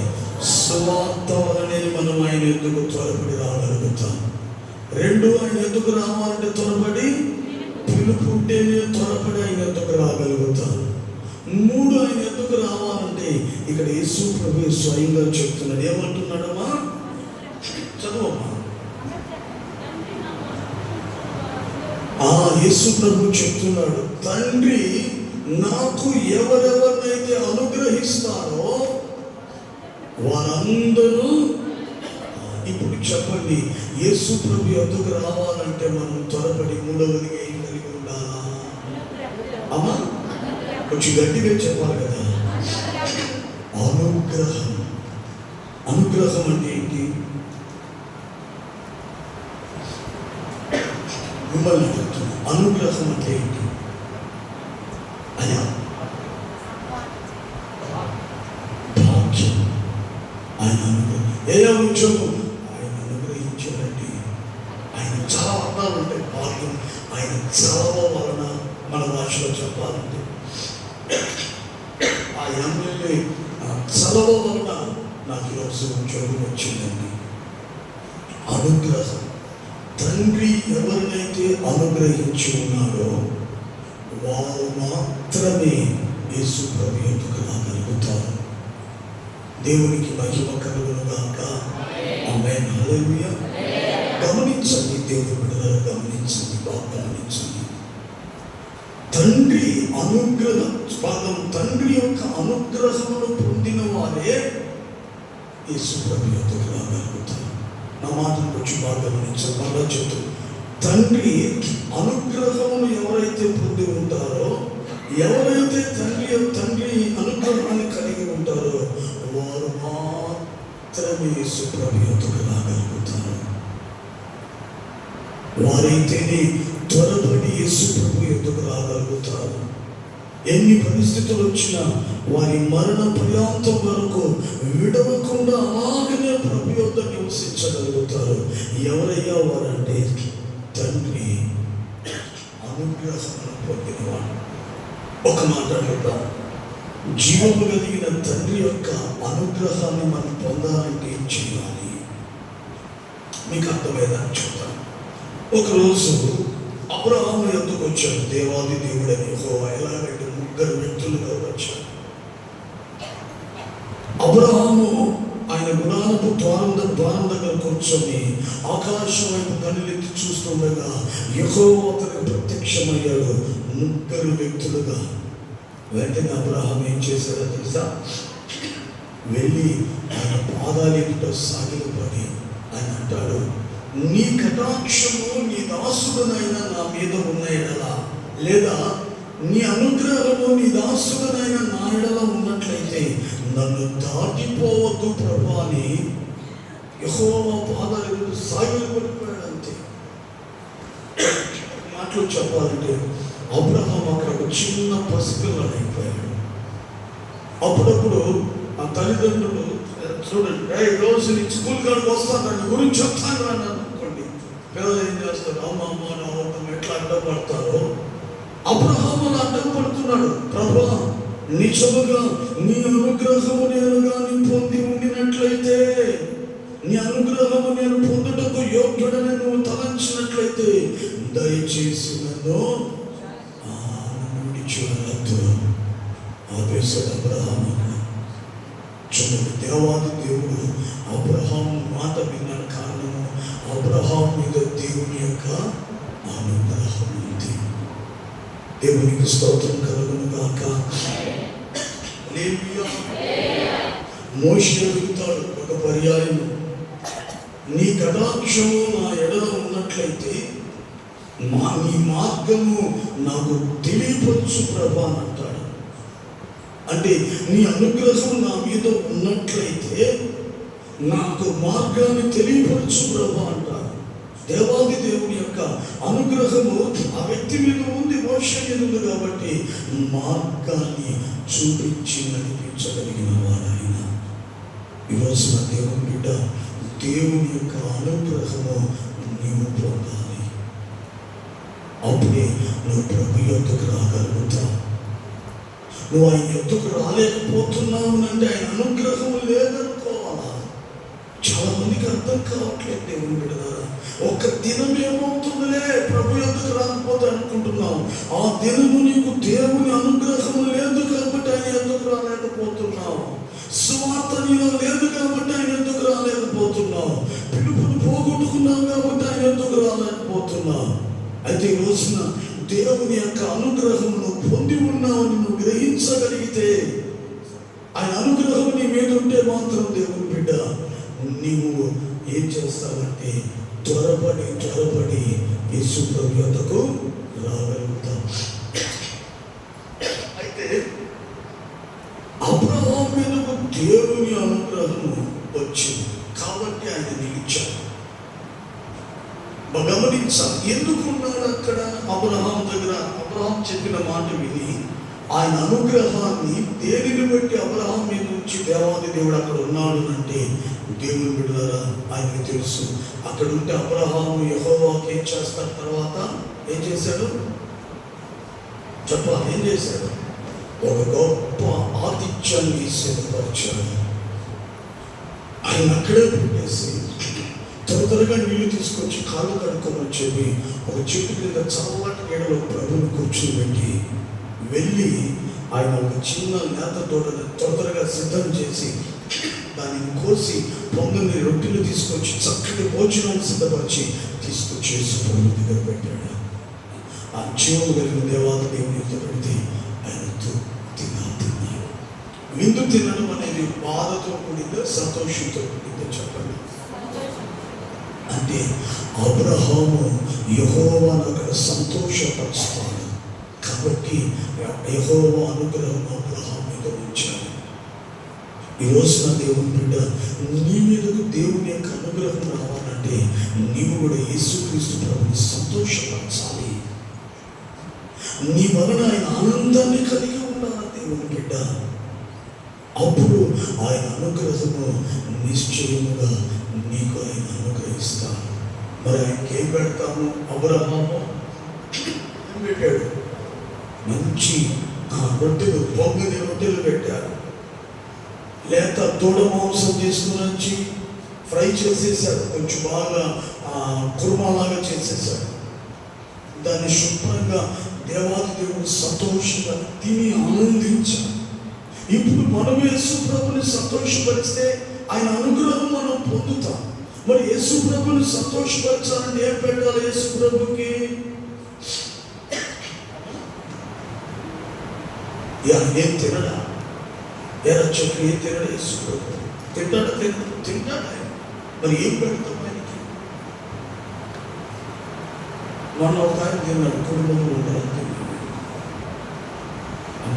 సువార్త వలనే మనం ఆయన యొద్దకు త్వరపడి రాగలుగుతాం. 2, ఆయన యొద్దకు రావాలంటే త్వరపడి పిలుపు ఉంటేనే త్వరపడి ఆయన యొద్దకు రాగలుగుతాం. 3, ఆయన యొద్దకు రావాలంటే ఇక్కడ యేసు ప్రభు స్వయంగా చెప్తున్నాడు. ఏమంటున్నాడమ్మా? చదువమ్మా. యేసు ప్రభు చెప్తున్నాడు, తండ్రి నాకు ఎవరెవరినైతే అనుగ్రహిస్తారో వారందరూ. ఇప్పుడు చెప్పండి, యేసు ప్రభు యొద్దకు రావాలంటే మనం త్వరపడి మూడవదిగా ఏం కలిగి ఉండాలా? అమ్మా కొంచెం గట్టిగా చెప్పాలి కదా. అనుగ్రహం. అనుగ్రహం అంటే ఏంటి? మిమ్మల్ని అడుగుతున్నా, అనుగ్రహం అంటే ఏంటి? అయ్యా భాగ్యం. ఆయన అనుగ్రహం. ఏ ఉద్యోగం ఆయన అనుగ్రహించారండి. ఆయన చాలా అర్థాలు ఉంటాయి. భాగ్యం ఆయన చలవ వలన, మన భాషలో చెప్పాలంటే ఆ ఎమ్మెల్యే చలవ వలన నాకు ఈరోజు ఉద్యోగం వచ్చిందండి. అనుగ్రహం. తండ్రి ఎవరినైతే అనుగ్రహించి ఉన్నాడో వారు మాత్రమే యేసు ప్రభు యొద్దకు రాగలుగుతారు. దేవునికి మహిమ కలుగును గాక. ఆమేన్. హల్లెలూయా. గమనించండి దేవుని బిడ్డలారా, గమనించండి, బాగా గమనించండి. తండ్రి అనుగ్రహం భాగం, తండ్రి యొక్క అనుగ్రహమును పొందిన వారే యేసు ప్రభు యొద్దకు రాగలుగుతారు. నా మాటను కొంచెం బాగా గమనించాలి. మళ్ళా చెప్తాను, తండ్రి అనుగ్రహమును ఎవరైతే పొంది ఉంటారో, ఎవరైతే తండ్రి అనుగ్రహాన్ని కలిగి ఉంటారో వారు మాత్రమే యేసు ప్రభు యొద్దకు రాగలుగుతారు. వారైతేనే త్వరపడి యేసు ప్రభు యొద్దకు రాగలుగుతారు. ఎన్ని పరిస్థితులు వచ్చినా వారి మరణ పర్యాంతం వరకు విడవకుండా అలాగనే ప్రభు యొద్ద నివసించగలుగుతారు. ఎవరయ్యా వారంటే తండ్రి అనుగ్రహాన్ని పొందినవాడు. ఒక మాట అడుగుతాం, జీవము కలిగిన తండ్రి యొక్క అనుగ్రహాన్ని మనం పొందాలంటే ఏం చేయాలి? మీకు అర్థమయ్యేదని చెప్తాను. ఒకరోజు అబ్రహాము యొద్దకు వచ్చాడు దేవాది దేవుడని యెహోవా. ఎలాగంటే 3 వ్యక్తులుగా వచ్చాడు. అబ్రహాము ఆయన గుడారపు ద్వారం దగ్గర కూర్చొని ఆకాశం వైపు కన్నులెత్తి చూస్తుండగా యెహోవా అతనికి ప్రత్యక్షమయ్యాడు 3 వ్యక్తులుగా. వెంటనే అబ్రహాం ఏం చేశాడో తెలుసా? వెళ్ళి ఆయన పాదాలతో సాగిలపడి ఆయన అంటాడు, నీ కటాక్షము నీ దాసుడునైనా నా మీద ఉన్న ఎడల, లేదా నీ అనుగ్రహము నీ దాసుడనైన నా ఎడల ఉన్నట్లయితే నన్ను దాటిపోవద్దు ప్రభు అని యెహోవా పాదాలు సాగిలి పడిపోయాడు. అంతే. మాటలు చెప్పాలంటే అబ్రహాం అక్కడ చిన్న పసిపిల్లడు అయిపోయాడు. అప్పుడప్పుడు ఆ తల్లిదండ్రులు చూడండి, రోజు నీ స్కూల్ కాడికి వస్తాను దాని గురించి చెప్తాను అని అనుకోండి, పిల్లలు ఏం చేస్తారు, అమ్మ నా అర్థం ఎట్లా అడ్డపడతారో అబ్రహాము అడ్డం పడుతున్నాడు. ప్రభువా, నిజముగా నీ అనుగ్రహము నేను కానీ పొంది ఉండినట్లయితే, నీ అనుగ్రహము నేను పొందుటకు యోగ్యుడని నువ్వు తలంచినట్లయితే దయచేసి నన్ను విడిచివెళ్ళొద్దు ఆపేశాడు అబ్రహాము. చూడండి, దేవాది దేవుడు అబ్రహాం మాట విన్న కారణము అబ్రహాం మీద దేవుని యొక్క అనుగ్రహం ఉంది. దేవునికి స్తోత్రం కలుగును గాక. మోషే అడుగుతాడు ఒక పర్యాయం, నీ కటాక్షము నా ఎడల ఉన్నట్లయితే నీ మార్గము నాకు తెలియపరచు ప్రభా అని అంటాడు. అంటే నీ అనుగ్రహం నా మీద ఉన్నట్లయితే నాకు మార్గాన్ని తెలియపరచు ప్రభా అంటాడు. దేవాది దేవుని యొక్క అనుగ్రహము ఆ వ్యక్తి మీద ఉంది, మోషే మీద ఉంది కాబట్టి మార్గాన్ని చూపించి నడిపించగలిగిన వాడైన. ఈరోజు నా దేవుని బిడ్డ, దేవుని యొక్క అనుగ్రహము నీవు పొందాలి. అప్పుడే నువ్వు ప్రభు యొద్దకు రాగలుగుతావు. నువ్వు ఆయన యొద్దకు రాలేకపోతున్నావు అంటే ఆయన అనుగ్రహము లేదనుకోవాలా. చాలా మందికి అర్థం కావట్లేదు దేవుని బిడ్డలారా. ఒక దినం ఏమవుతుందిలే ప్రభు యొద్దకు రాకపోతే అనుకుంటున్నావు. ఆ దినము నీకు దేవుని అనుగ్రహము లేదు కాబట్టి ఆయన యొద్దకు రాలేకపోతున్నావు. సువార్త నీలో లేదు కాబట్టి ఆయన యొద్దకు రాలేకపోతున్నావు. పిలుపును పోగొట్టుకున్నావు కాబట్టి ఆయన యొద్దకు రాలేకపోతున్నావు. అయితే ఈ రోజున దేవుని యొక్క అనుగ్రహమును పొంది ఉన్నావని నువ్వు గ్రహించగలిగితే, ఆయన అనుగ్రహం నీ మీద ఉంటే మాత్రం దేవుని బిడ్డ నీవు ఏం చేస్తావంటే త్వరపడి యేసు ప్రభు యొద్దకు రాగలుగుతాం. అయితే అబ్రహాము మీదకు దేవుని అనుగ్రహము వచ్చింది కాబట్టి ఆయన నిలిచాడు. గమనించాలి, ఎందుకున్నాడు అక్కడ అబ్రహాం దగ్గర. అబ్రహాం చెప్పిన మాట విని ఆయన అనుగ్రహాన్ని దేనిని బట్టి అబ్రహాం మీద నుంచి దేవాది దేవుడు అక్కడ ఉన్నాడు అంటే, దేవుని బిడ్డలారా ఆయనకు తెలుసు. అక్కడ ఉంటే అబ్రహాము యెహోవాకి ఏం చేస్తాడు, తర్వాత ఏం చేశాడు చెప్పాలి, ఏం చేశాడు, ఒక గొప్ప ఆతిథ్యాన్ని సిద్ధపరిచాడు. ఆయన అక్కడే పెట్టేసి త్వరగా నీళ్లు తీసుకొచ్చి కాళ్ళు కడుక్కోమని చెప్పి ఒక చెట్టు కింద చల్లటి నీడలో ప్రభుని కూర్చోబెట్టి వెళ్ళి ఆయన ఒక చిన్న నేత తోటను త్వరగా సిద్ధం చేసి దానిని కోసి పొంగని రొట్టెలు తీసుకొచ్చి చక్కటి భోజనాన్ని సిద్ధపరిచి తీసుకొచ్చేసి ప్రభు దగ్గర పెట్టాడు. ఆ జీవం కలిగిన దేవాది దేవుని యొక్క పెడితే ఆయన తిన్నాడు. విందు తినడం అనేది బాధతో కూడిందో సంతోషంతో కూడిందో చెప్పండి. అంటే అబ్రహాము యెహోవాను అక్కడ సంతోషపరుస్తాడు కాబట్టి యెహోవా అనుగ్రహం అబ్రహాము మీద ఉంచాడు. ఈ రోజున దేవుని బిడ్డ, నీ మీదకు దేవుని యొక్క అనుగ్రహం రావాలంటే నీవు కూడా యేసుక్రీస్తు ప్రభుని సంతోషపరచాలి. నీ వలన ఆయన ఆనందాన్ని కలిగి ఉండాలి దేవుని బిడ్డ. అప్పుడు ఆయన అనుగ్రహము నిశ్చయముగా నీకు ఆయన అనుగ్రహిస్తాను. మరి ఆయనకి ఏం పెడతాము? అబ్రహాము పెట్టాడు, మంచి రొట్టెలు, పొంగని రొట్టెలు పెట్టారు. లేక దూడ మాంసం తీసుకుని వచ్చి ఫ్రై చేసేసాడు, కొంచెం బాగా కుర్మాలాగా చేసేసాడు. దాన్ని శుభ్రంగా దేవాది దేవుడు సంతోషంగా తిని ఆనందించాడు. ఇప్పుడు మనం యేసు ప్రభుని సంతోషపరిస్తే ఆయన అనుగ్రహం మనం పొందుతాం. మరి యేసు ప్రభుని సంతోషపరచాలని ఏం పెట్టాలి? యేసు ప్రభుకి ఏం తినడా? చెప్పి ఏం తినడా? యేసు ప్రభు తింటాడా? మరి ఏం పెడతాం ఆయనకి? మొన్న ఒక ఆయన తిన్నాడు, కుటుంబంలో ఉండాలి.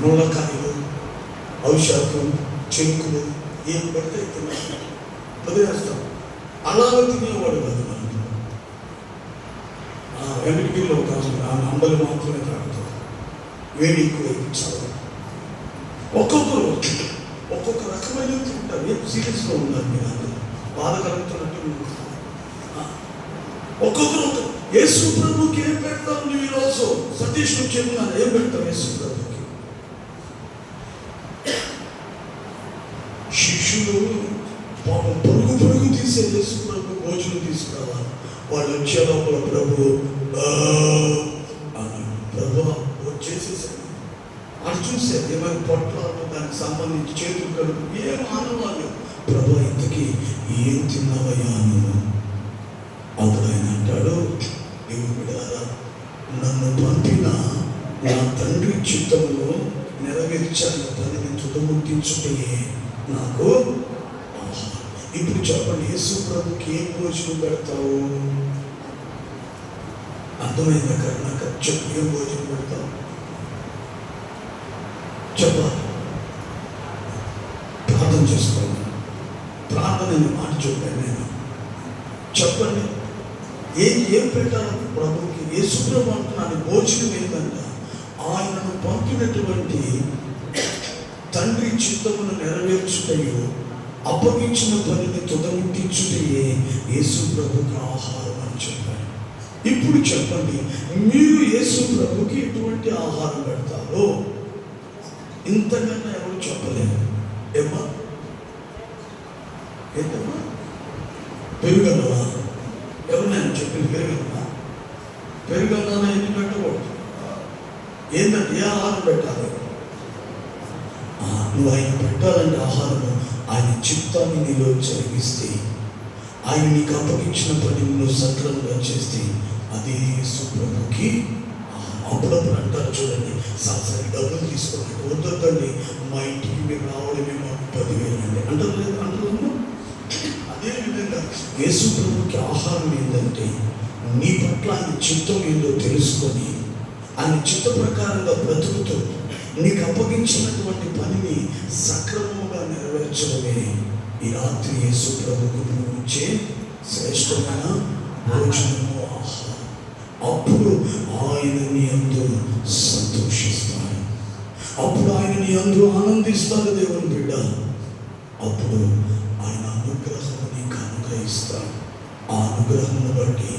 ముళ్ళకాయలు, ఔషధం, చెంకులు ఏం పడితే తిన్నాను వదిలేస్తాం. అలాగే తినేవాడు కాదు. మనం వెంకటగిరిలో ఒక అంబలి మాత్రమే తాగుతాం. వేడి ఎక్కువ చాలు. ఒక్కొక్కరు ఒక్కొక్క రకమైన తింటారు. ఏం సీరియస్గా ఉన్నారు మీరు అందరూ? బాధ కలుగుతున్నట్టు ఒక్కొక్కరు యేసు ప్రభుకి ఏం పెడతావు నువ్వు ఈరోజు? సతీష్ నువ్వు చెప్తున్నాను, ఏం పెడతావు యేసు ప్రభుకి? శిష్యులు పరుగు పరుగు తీసే యేసు ప్రభు భోజనం తీసుకురావాలి. వాళ్ళు వచ్చే లోపల ప్రభు అన్నాడు. ప్రభు వచ్చేసేసాడు. అది చూసారు ఏమైనా పొట్లాలు, దానికి సంబంధించి చేతులు కడుపు ఏం ఆనవాళ్ళు. ప్రభు ఇంతకీ ఏం తిన్నావయ్యా నువ్వు? అప్పుడు ఆయన అంటాడు, దేవుడు బిడ్డలారా, నన్ను పంపిన నా తండ్రి చిత్తమును నెరవేర్చాల పనిని తుదముట్టించుటే నాకు ఆహారం. ఇప్పుడు చెప్పండి, యేసు ప్రభుకి ఏం భోజనం పెడతావు? అర్థమైందా? నాకు చెప్పు, ఏం భోజనం పెడతావు చెప్పాలి. ప్రార్థన చేసుకోండి. ప్రార్థన అనే మాట చెప్పాను నేను. చెప్పండి, ఏం పెట్టాలి ప్రభుకి? యేసు ప్రభు అంటున్నాను, భోజనం ఏంటంట? ఆయనను పంపినటువంటి తండ్రి చిత్తమును నెరవేర్చుటయు అప్పగించిన పనిని తుదముట్టించుటయే యేసు ప్రభుకి ఆహారం అని చెప్పారు. ఇప్పుడు చెప్పండి, మీరు యేసు ప్రభుకి ఎటువంటి ఆహారం పెడతారో ఇంతకన్నా ఎవరు చెప్పలేరు. ఏమ్మా? ఏంటమ్మా? పెరుగన్నవా? ఎవరినైనా చెప్పింది పెరుగన్నా? పెరుగన్నా ఎన్ని పెట్టకూడదు. ఏంటంటే ఏ ఆహారం పెట్టాలి? నువ్వు ఆయన పెట్టాలంటే ఆహారము ఆయన చిత్తాన్ని నీలో జరిగిస్తే, ఆయన నీకు అప్పగించిన పని నువ్వు సక్రమంగా చేస్తే అదే యేసు ప్రభుకి. అప్పుడప్పుడు అంటారు చూడండి, సరే డబ్బులు తీసుకోండి, వద్దండి, మా ఇంటికి మీరు రావడమే మాకు 10,000 అండి అంటారు. లేదు అంటారు. అదేవిధంగా యేసు ప్రభుకి ఆహారం ఏంటంటే నీ పట్ల ఆయన చిత్తం ఏందో తెలుసుకొని ఆయన చిత్త ప్రకారంగా బ్రతుకుతూ నీకు అప్పగించినటువంటి పనిని సక్రమంగా నెరవేర్చడమే ఈ రాత్రి యేసు ప్రభుకు ఇచ్చే శ్రేష్టమైన భోజనము, ఆహారం. అప్పుడు ఆయన నీ యందు సంతోషిస్తాడు. అప్పుడు ఆయన నీ యందు ఆనందిస్తాడు దేవుని బిడ్డ. అప్పుడు ఆయన అనుగ్రహం నీకు అనుగ్రహిస్తాడు. ఆ అనుగ్రహం బట్టి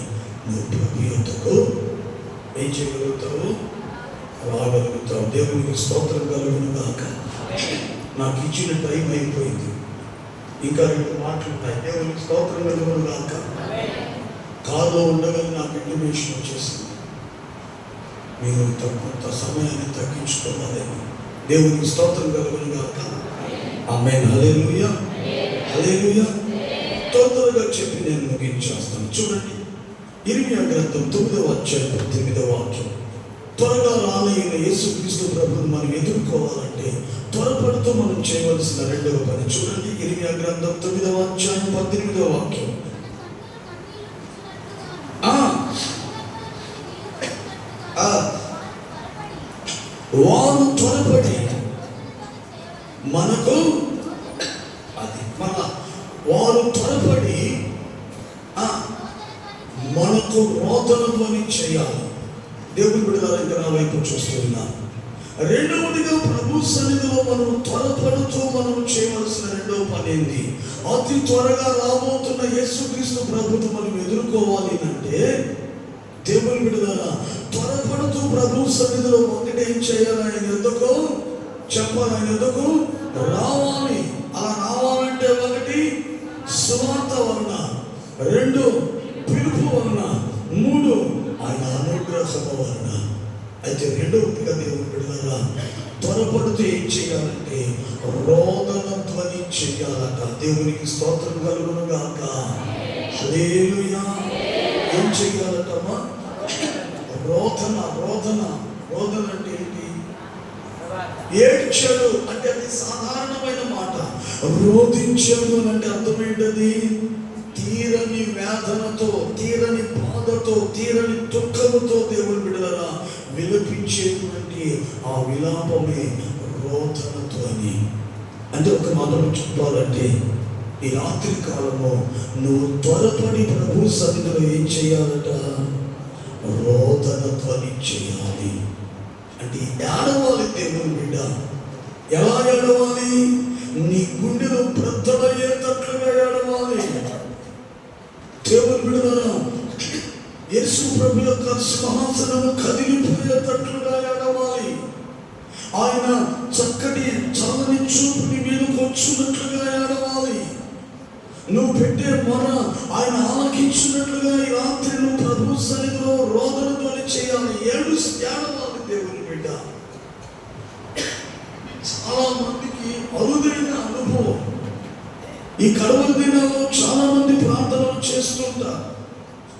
నువ్వు ప్రభు యొద్దకు ఏం చేయగలుగుతావు? రాగలుగుతావు. దేవునికి స్తోత్రం కలుగును గాక. నాకు ఇచ్చిన టైం అయిపోయింది, ఇంకా 2 మాటలు ఉన్నాయి. దేవునికి స్తోత్రం కలుగును గాక. కారులో ఉండగానే నాకు ఇంటిమేషన్ వచ్చేసింది, మీరు కొంత సమయాన్ని తగ్గించుకోవాలని. దేవునికి స్తోత్రం కలుగును గాక. ఆమేన్. హల్లెలూయా, హల్లెలూయా. తొందరగా చెప్పి నేను ముగించేస్తాను. చూడండి, ఇర్మియా గ్రంథం 9వ అధ్యాయం 8వ వాక్యం. త్వరగా రానయ్యిన యేసుక్రీస్తు ప్రభువును మనం ఎదుర్కోవాలంటే త్వరపడుతూ మనం చేయవలసిన 2వ పని. చూడండి, ఇర్మియా గ్రంథం 9వ అధ్యాయం 18వ వాక్యం. వారు త్వరపడి మనకు అది మన వారు త్వరపడి మనకు రోదన ధ్వని చేయాలి. దేవుని బిడ్డలారా, నా వైపు చూస్తున్నారు. రెండవదిగా ప్రభు సన్నిధిలో మనం త్వరపడుతూ మనం చేయవలసిన 2వ పని ఏంటి? అతి త్వరగా రాబోతున్న యేసుక్రీస్తు ప్రభువును మనం ఎదుర్కోవాలి అంటే దేవుని బిడ్డలారా, త్వరపడుతూ ప్రభు సన్నిధిలో ఒకటేం చేయాలి? ఆయన ఎందుకు చెప్పాలి? ఆయన ఎందుకు రావాలి? అలా రావాలంటే 1 సువార్త వలన, 2 పిలుపు వలన, 3 ఆయన అనుగ్రహం వలన. అయితే 2వదిగా దేవుని బిడ్డలారా, త్వరపడుతూ ఏం చేయాలంటే రోదన ధ్వని చేయాలట. దేవునికి స్తోత్రం కలుగును గాక. హల్లెలూయా. ఏం చేయాలటమ్మా? రోదన. రోదన రోదన అంటే ఏంటి? ఏడ్చాడు అంటే అది సాధారణమైన మాట. రోధించాడు అంటే అర్థమేంటది? తీరని వేదనతో, తీరని బాధతో రోదనతో తీరని దుఃఖముతో దేవుని బిడ్డలారా విలపించేటువంటి ఆ విలాపమే రోదన ధ్వని. అంటే ఒక మాటలో చెప్పాలంటే ఈ రాత్రి కాలంలో నువ్వు త్వరపడి ప్రభు సన్నిధిలో ఏం చేయాలట? రోదన ధ్వని చేయాలి. అంటే ఏడవాలి దేవుని బిడ్డ. ఎలా ఏడవాలి? నీ గుండెలో బ్రద్దలయ్యేటట్లుగా ఏడవాలి. దేవుని బిడ్డలారా, యేసు ప్రభు యొక్క సింహాసనము కదిలిపోయేటట్లుగా ఏడవాలి. ఆయన చక్కటి చల్లని చూపుని మీదకు వచ్చినట్లుగా ఏడవాలి. నువ్వు పెట్టే మొర ఆయన ఆలకించినట్లుగా ఈ రాత్రి నువ్వు ప్రభు సన్నిధిలో రోదనతో చేయాలి. ఏడవాలి దేవుని బిడ్డ. చాలా మందికి అరుదైన అనుభవం. ఈ కడవల దినాల్లో చాలా మంది ప్రార్థనలు చేస్తుంటారు.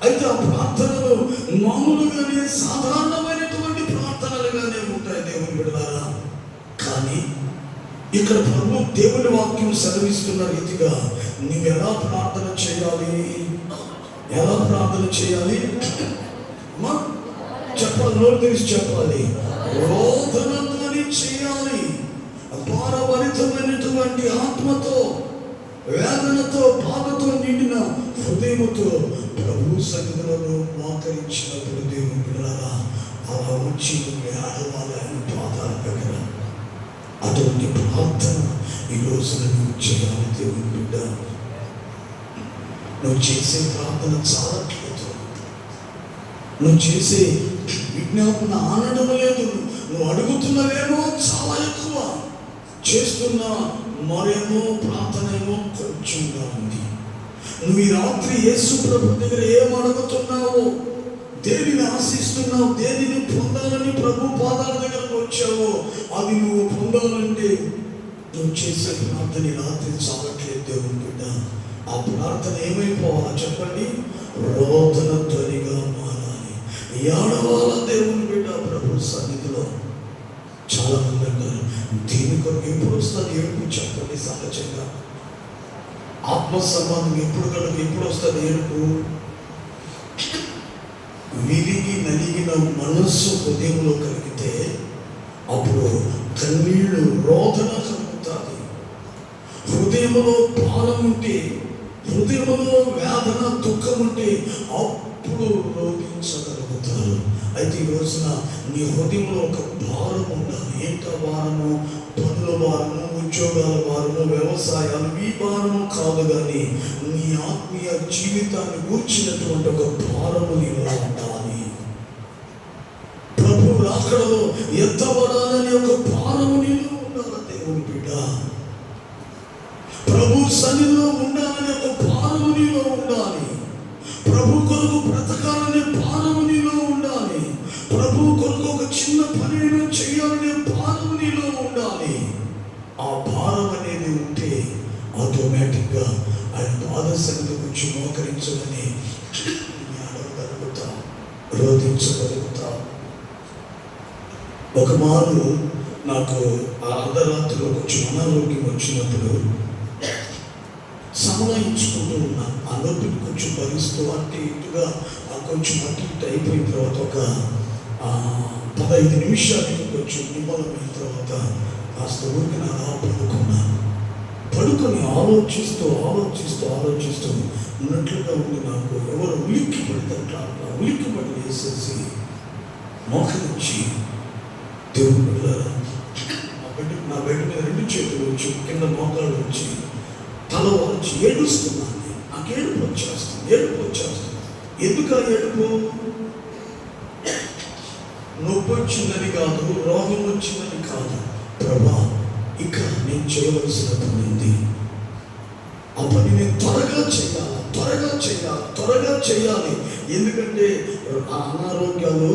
అయితే ఆ ప్రార్థనలు మామూలుగానే సాధారణమైనటువంటి ప్రార్థనలుగానే ఉంటాయి దేవుని బిడ్డలారా. కానీ ఇక్కడ ప్రభు దేవుని వాక్యం సెలవిస్తున్న రీతిగా నువ్వు ఎలా ప్రార్థన చేయాలి? ఎలా ప్రార్థన చేయాలి? చెప్పాలి, నోరు తెరిచి చెప్పాలి. రోదనధ్వని చేయాలి. భారభరితమైనటువంటి ఆత్మతో, వేదనతో, బాధతో నిండిన హృదయముతో ప్రభు సన్నిధిలో మోకరించినప్పుడు దేవుని బిడ్డలారా అలా వచ్చి ఆడవాలి ఆయన పాదాల దగ్గర. అటువంటి ప్రార్థన ఈ రోజున నువ్వు చేయాలి దేవుని బిడ్డ. నువ్వు చేసే ప్రార్థన చాలట్లేదు. నువ్వు చేసే విజ్ఞాపన ఆనడం లేదు. నువ్వు అడుగుతున్నవేమో చాలా ఎక్కువ, చేస్తున్న మరేమో ప్రార్థన ఏమో కొంచెంగా ఉంది. నువ్వు ఈ రాత్రి యేసు ప్రభు దగ్గర ఏం అడుగుతున్నావో, దేనిని ఆశిస్తున్నావు, దేనిని పొందాలని ప్రభు పాదాల దగ్గరకు వచ్చావో అది నువ్వు పొందాలంటే నువ్వు చేసే ప్రార్థన రాత్రి చాలట్లేదు దేవుని బిడ్డ. ఆ ప్రార్థన ఏమైపోవాలా చెప్పండి? రోదన ధ్వనిగా మారాలి. ఏడవాల దేవుని బిడ్డ ప్రభు సన్నిధిలో. చాలా మంది అంటారు, దీని కొరకు ఎప్పుడు వస్తుంది ఏడుపు? చెప్పండి సహజంగా. ఆత్మ సంబంధం ఎప్పుడు వస్తుంది ఏడుపు? విరిగి నలిగిన మనస్సు హృదయంలో కలిగితే అప్పుడు కన్నీళ్లు, రోదన కలుగుతుంది. హృదయంలో భారం ఉంటే, హృదయంలో వేదన, దుఃఖం ఉంటే అప్పుడు రోగించగలుగుతారు. అయితే ఈ రోజున నీ హృదయంలో ఒక భారం ఉండాలి. ఏంటో భారము? పనుల భారము, ఉద్యోగాల భారము, వ్యవసాయాలు, ఈ భారము కాదు, కానీ నీ ఆత్మీయ జీవితాన్ని కూర్చున్నటువంటి ఒక భారము నీలో ఉండాలి. ప్రభు రాకడలో ఎత్తబడాలని ఒక భారము నీలో ఉండాలి దేవుని బిడ్డ. ప్రభు సన్నిధిలో ఉండాలని ఒక భారము నీలో ఉండాలి. ప్రభు కొరకు బ్రతకాలనే భారము నీలో ఉండాలి. ప్రభు కొరకు ఒక చిన్న పని చేయాలనే భారము నీలో ఉండాలి. ఆ భారం అనేది ఉంటే ఆటోమేటిక్గా ఆయన పాద సన్నిధి గురించి మోకరించమని అడగగలుగుతాం, రోధించగలుగుతాం. ఒక మారు నాకు ఆ అర్ధరాత్రిలో కొంచెం అనారోగ్యం వచ్చినప్పుడు సమయించుకుంటూ ఉన్నాను. ఆ నొప్పిని కొంచెం భరిస్తూ అటు ఇటుగా కొంచెం అటు ఇటు అయిపోయిన తర్వాత ఒక 15 నిమిషాలకి కొంచెం నిమ్మలమైన తర్వాత కాస్త ఊరికి అలా పడుకొని ఆలోచిస్తూ ఉన్నట్లుగా ఉంది. నాకు ఎవరు ఉలిక్కి పడి వేసేసి మోకరించి దేవుని బిడ్డలారా, నా బెడ్ మీద 2 చేతులు వచ్చి కింద మోకాళ్ళు వచ్చి తల వచ్చి ఏడుస్తున్నాను. నాకు ఏడుపు వచ్చేస్తుంది. ఎందుకు ఆ ఏడుపు? నొప్పి వచ్చిందని కాదు, రోగం వచ్చిందని కాదు. ప్రభా, ఇక నేను చేయవలసిన పని ఉంది. ఆ పని నేను త్వరగా చేయాలి. ఎందుకంటే ఆ అనారోగ్యాలు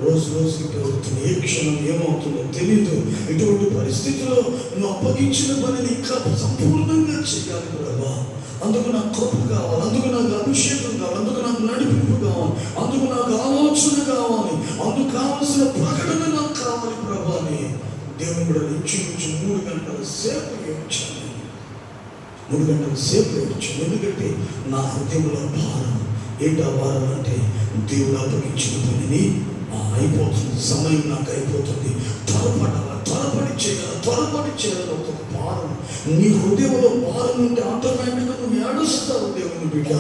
రోజుకి పెరుగుతున్నాయి. ఏ క్షణం ఏమవుతుందో తెలీదు. ఇటువంటి పరిస్థితిలో నువ్వు అప్పగించిన పనిని ఇంకా సంపూర్ణంగా చేయాలి ప్రభా. అందుకు నాకు కృప కావాలి, అందుకు నాకు అభిషేకం కావాలి, అందుకు నాకు నడిపింపు కావాలి, అందుకు నాకు ఆలోచన కావాలి, అందుకు కావలసిన ప్రకటన నాకు కావాలి ప్రభా అని దేవుని కూడా ఇంచుమించు 3 గంటల సేపు ఏడ్చాను. ఎందుకంటే నా హృదయంలో భారం ఏంటి ఆ భారం అంటే దేవుడు అప్పగించిన పనిని అయిపోతుంది, సమయం నాకు అయిపోతుంది, త్వరపడి చేయాలి ఒక భారం. నీ హృదయంలో భారం ఉంటే ఆటోమేటిక్గా నువ్వు ఏడుస్తావు. దేవుని బిడ్డ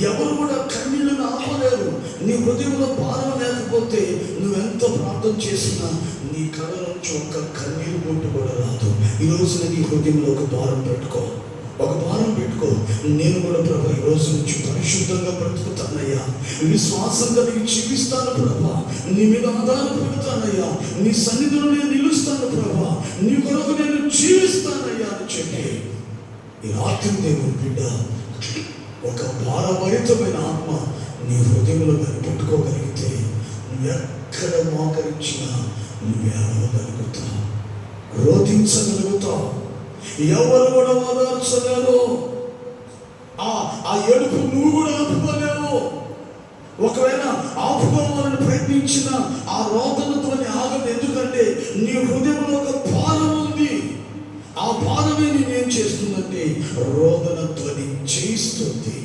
ఎవరు కూడా కన్నీళ్ళను ఆపలేరు. నీ హృదయంలో భారం లేకపోతే నువ్వెంత ప్రార్థన చేసినా నీ కళ్ళ నుంచి ఒక్క కన్నీరు బొట్టు కూడా రాదు. ఈరోజు నీ హృదయంలో ఒక భారం పెట్టుకో. నేను కూడా ప్రభా ఈ రోజు నుంచి పరిశుద్ధంగా బ్రతుకుతానయ్యా, విశ్వాసం కలిగి జీవిస్తాను ప్రభా, నీ మీద ఆధారపడతానయ్యా, నీ సన్నిధిలో నేను నిలుస్తాను ప్రభా, నీ కొరకు నేను జీవిస్తానయ్యా అని చెప్పి ఈ రాత్రి దేవుని బిడ్డ ఒక భారభరితమైన ఆత్మ నీ హృదయంలో కానీ పెట్టుకోగలిగితే నువ్వు ఎక్కడ మోకరించినా నువ్వు ఏడవగలుగుతావు, రోధించగలుగుతావు. ఎవరు కూడా ఓదార్చలేరు. ఆ ఏడుపు నువ్వు కూడా ఆపుకోలేవు. ఒకవేళ ఆపుకోవాలని ప్రయత్నించిన ఆ రోదనతోని ఆగదు. ఎందుకంటే నీ హృదయంలో ఒక భారం ఉంది. ఆ భారమే నేనేం చేస్తుందంటే రోదనతోని చేయిస్తుంది.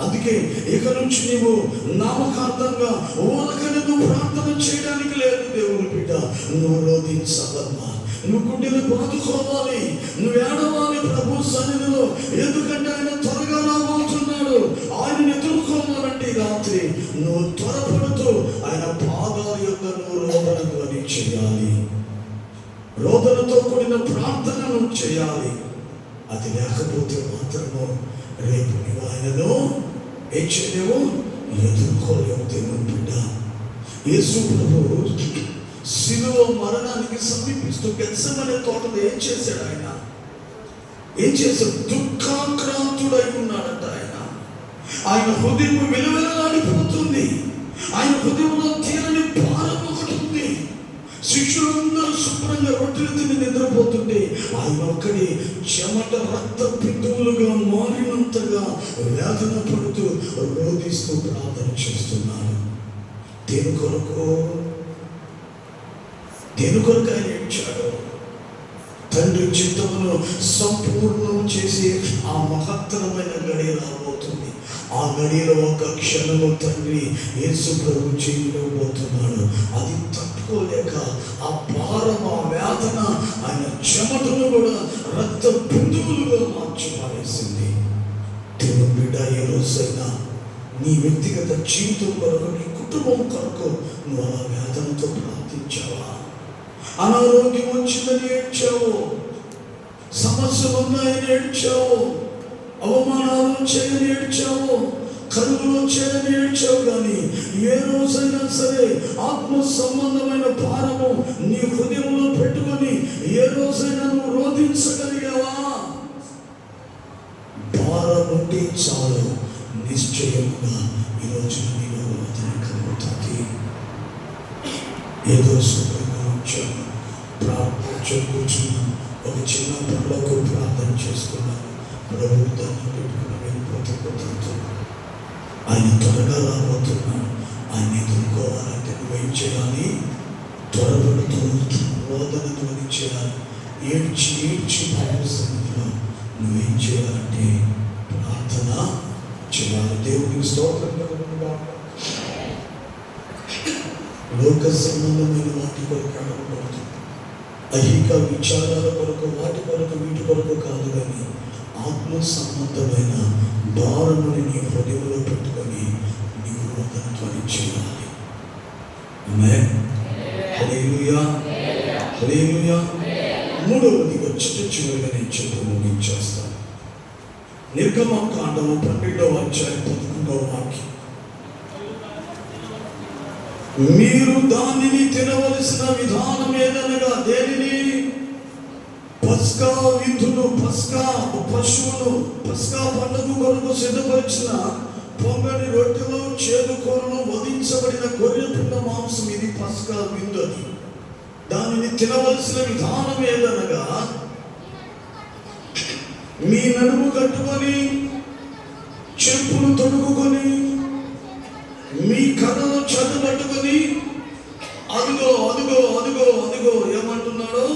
అందుకే ఇక నుంచి నీవు నామకార్థంగా ఊరకనే నువ్వు ప్రార్థన చేయడానికి లేదు. దేవుని బిడ్డ నువ్వు రోధించాలమ్మా, నువ్వు గుండెలు బాదుకోవాలి, నువ్వు ఏడవాలి ప్రభు సన్నిధిలో. ఎందుకంటే ఆయన త్వరగా రాబోతున్నాడు. ఆయన ఎదుర్కోవాలంటే రాత్రి నువ్వు త్వరపడుతూ ఆయన పాదాల యొక్క నువ్వు రోదన ధ్వని చేయాలి, రోదనతో కూడిన ప్రార్థనను చేయాలి. అది లేకపోతే మాత్రము రేపు నువ్వు ఆయనను ఏం చేయలేవు, ఎదుర్కోలేవు. దేవుని బిడ్డ యేసు ప్రభు శిలువ మరణానికి సమీపిస్తూ గెత్సెమనే తోటలో ఏం చేశాడు? ఏం చేశాడు? దుఃఖాక్రాంతుడై ఉన్నాడట. ఆయన హృదయం వెలువెలలాడిపోతుంది. ఆయన హృదయంలో తీరని భారం ఒకటి ఉంది. శిష్యులందరూ శుభ్రంగా రొట్టెలు తిని నిద్రపోతుంటే ఆయన ఒక్కడి చెమట రక్త బిందువులుగా మారినంతగా వేదన పడుతూ రోధిస్తూ ప్రార్థన చేస్తున్నాడు. దేని కొరకు ఆయన ఏడ్చాడు? తండ్రి చిత్తమును సంపూర్ణం చేసి ఆ మహత్తరమైన గడియ రాబోతుంది. ఆ గడియలో ఒక క్షణము తండ్రి యేసు ప్రభు చేయబోతున్నాడు. అది తట్టుకోలేక ఆ భారం, ఆ వేదన ఆయన చెమటను కూడా రక్త బిందువులుగా మార్చి పారేసింది. దేవుని బిడ్డ ఏ రోజైనా నీ వ్యక్తిగత జీవితం కొరకు, నీ కుటుంబం కొరకు నువ్వు అలా వేదనతో ప్రార్థించావా? అనారోగ్యం వచ్చిందని ఏడ్చావు, సమస్యలు ఉన్నాయని ఏడ్చావు, అవమానాలు వచ్చాయని ఏడ్చావు, కరువులు వచ్చాయని ఏడ్చావు. కానీ ఏ రోజైనా సరే ఆత్మ సంబంధమైన భారము నీ హృదయంలో పెట్టుకొని ఏ రోజైనా నువ్వు రోధించగలిగావా? భారం ఉంటే చాలు, నిశ్చయముగా ఈరోజు నీలో రోదన కలుగుతుంది. ఏదో శుభ్రంగా వచ్చాను, ప్రార్థన కూర్చున్నాను, ఒక చిన్న పనులకు ప్రార్థన చేసుకున్నాను, ప్రభు దాన్ని పెట్టుకుని వెళ్ళిపోతూ ఆయన త్వరగా రాబోతున్నాడు. ఆయన ఎదుర్కోవాలంటే నువ్వేం చేయాలి? త్వరపడుతూ రోదన ధ్వని చేయాలి. ఏడ్చి ప్రభు సన్నిధిలో నువ్వేం చేయాలంటే ప్రార్థన చేయాలి. దేవునికి స్తోత్రం కలుగునుగా. లోక సంబంధమైన వాటి కొరకు అడగకూడదు, ఐహిక విచారాల కొరకు, వాటి కొరకు, వీటి కొరకు కాదు. కానీ ఆత్మ సంబంధమైన భారముని నీ హృదయంలో పెట్టుకొని నీవు రోదన ధ్వని చేయాలి. ఆమేన్. హల్లెలూయా, హల్లెలూయా. మూడవదిగా చివరిగా నేను చెప్పి ముగించేస్తాను. నిర్గమకాండము 12వ అధ్యాయం 11వ వాక్యం. మీరు దానిని తినవలసిన విధానం ఏదనగా, దేనిని? పస్కా విందులు, పస్కా పశువులు, పస్కా పండుగ కొరకు సిద్ధపరిచిన పొంగని రొట్టెలు, చేదుకోరలు, వధించబడిన గొర్రె పిల్ల మాంసం. ఇది పస్కా విందు. అది దానిని తినవలసిన విధానం ఏదనగా, మీ నడుము కట్టుకొని, చెప్పులు తొడుగుకొని, మీ కథలు చదువుపట్టుకొని, అదిగో అదిగో అదిగో అదిగో ఏమంటున్నాడో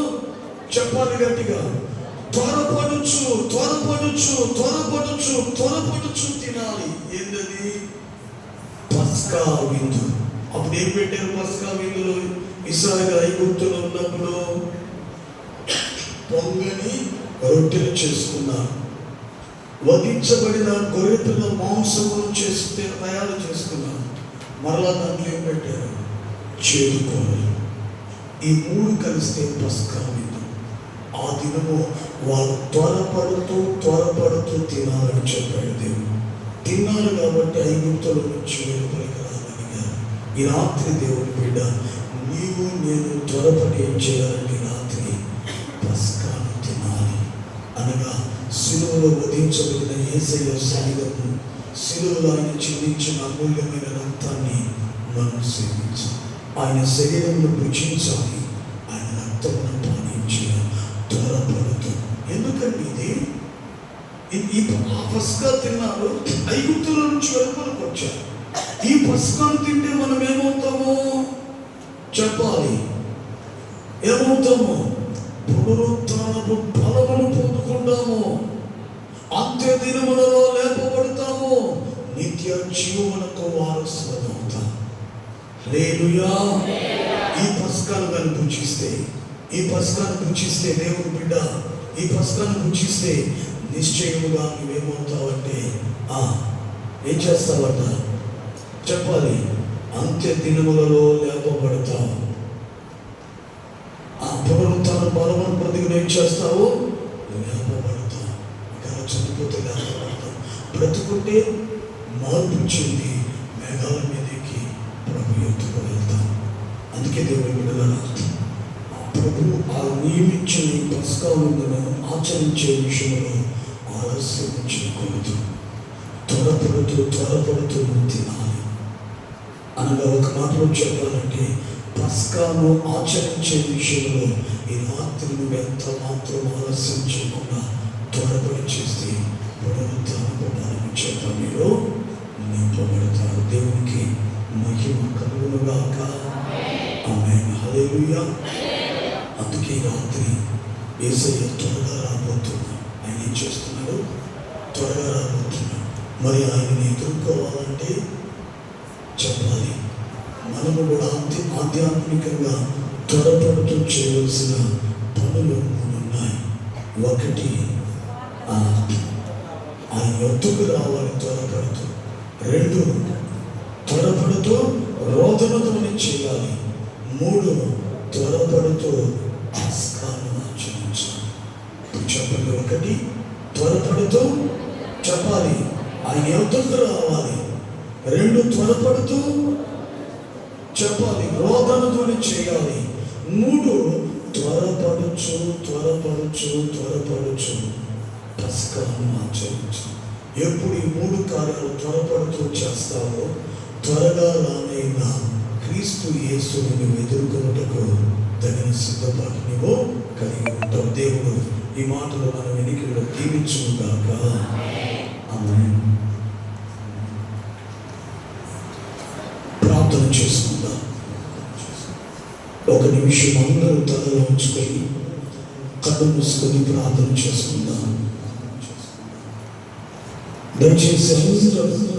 చెప్పాలి గట్టిగా. త్వరపడుచు తినాలి. ఏంటది? పస్కా విందు. అప్పుడు ఏం పెట్టారు పస్కా విందులో? ఇశ్రాయేలు ఐగుప్తులో ఉన్నప్పుడు పొంగని రొట్టెలు చేసుకున్నారు. వధించబడిన గొర్రె పిల్ల మాంసమును చేస్తే తయారు చేసుకున్నారు. మరలా దాంట్లో ఏం పెట్టారు? చేదుకోవాలి. ఈ మూడు కలిస్తే పస్కా విందు. ఆ దినము వాళ్ళు త్వరపడుతూ తినాలని చెప్పాడు దేవుడు. తిన్నారు కాబట్టి ఐగుప్తుల నుంచి వెలుపలికి రాగలిగారు. ఈ రాత్రి దేవుని బిడ్డ, నీవు నేను త్వరపడి ఏం చేయాలంటే రాత్రి పస్కాను తినాలి. అనగా సిలువలో వధించబడిన యేసయ్య శరీరము, సిలువలో ఆయన చెల్లించిన అమూల్యమైన రక్తాన్ని మనం సేవించాలి. ఆయన శరీరంలో భుజించాలి, ఆయన రక్తమును పానించాలి త్వరపడుతూ. ఎందుకంటే ఇది ఆ పస్కా తిన్నారు, ఐగుప్తుల నుంచి వెలుపలకు వచ్చారు. ఈ పస్కాను తింటే మనం ఏమవుతామో చెప్పాలి. ఏమవుతాము? పునరుత్థానపు బలమును పొందుకుంటాము, అంత్య దినములలో లేపబడతాము, నిత్య జీవమునకు వారసులం అవుతాం. హల్లెలూయా. ఈ పస్కాను కానీ భుజిస్తే, ఈ పస్కాను భుజిస్తే దేవుని బిడ్డ, ఈ పస్కాను భుజిస్తే నిశ్చయముగా నువ్వేమవుతావంటే ఏం చేస్తావట చెప్పాలి? అంత్య దినములలో లేపబడతావు. ఆ పునరుత్థాన బలమును ప్రతిగా ఏం చేస్తావు? లేపబడతావు. ఇంకా చనిపోతే లేపబడతావు. బ్రతుకుంటే మార్పు చెంది మేఘాల మీదకి ప్రభు ఎత్తుకు వెళ్తాం. అందుకే దేవుని బిడ్డలారా, ప్రభు ఆ నియమించిన ఈ పస్కా విందును ఆచరించే విషయంలో ఆలస్యం చేయకూడదు. త్వరపడుతూ తినాలి. అనగా ఒక మాటలో చెప్పాలంటే, పస్కాను ఆచరించే విషయంలో ఈ రాత్రి నువ్వు ఎంత మాత్రం ఆలస్యం చేయకుండా త్వరపడి చేస్తే పునరుత్థానపు బలము చేత మీరు నింపబడతారు. దేవునికి మహిమ కలుగునుగాక. ఆమేన్. హల్లెలూయా. అందుకే రాత్రి యేసయ్య త్వరగా రాబోతున్నాడు. ఆయన ఏం చేస్తున్నాడు? త్వరగా రాబోతున్నాడు. మరి ఆయనని ఎదుర్కోవాలంటే చెప్పాలి, మనము కూడా ఆధ్యాత్మికంగా త్వరపడుతూ చేయవలసిన పనులు ఉన్నాయి. ఒకటి, ఆయన ఎత్తుకు రావాలి త్వరపడుతూ. రెండు, త్వరపడుతూ రోదనతోనే చేయాలి. మూడు, త్వరపడుతూ పస్కాను ఆచరించాలి. చెప్పండి. ఒకటి, త్వరపడుతూ చెప్పాలి, ఆయన ఎత్తుకు రావాలి. రెండు, త్వరపడుతూ చెప్పాలి, రోదనతోనే చేయాలి. మూడు, త్వరపడుచు పస్కాను ఆచరించు. ఎప్పుడు ఈ మూడు కార్యాలు త్వరపడుతూ చేస్తావో, త్వరగా రానైన క్రీస్తు యేసుని నువ్వు ఎదుర్కొనుటకు తగిన సిద్ధపాటు నువ్వు కలిగి ఉంటావు. దేవుడు ఈ మాటలు మన వెనుకలో దీవించుగాక. ఆమేన్. ప్రార్థన చేసుకుందాం. ఒక నిమిషం అందరూ తలలో ఉంచుకొని కళ్ళు మూసుకొని ప్రార్థన చేసుకుందాం. దయచేసి అందరూ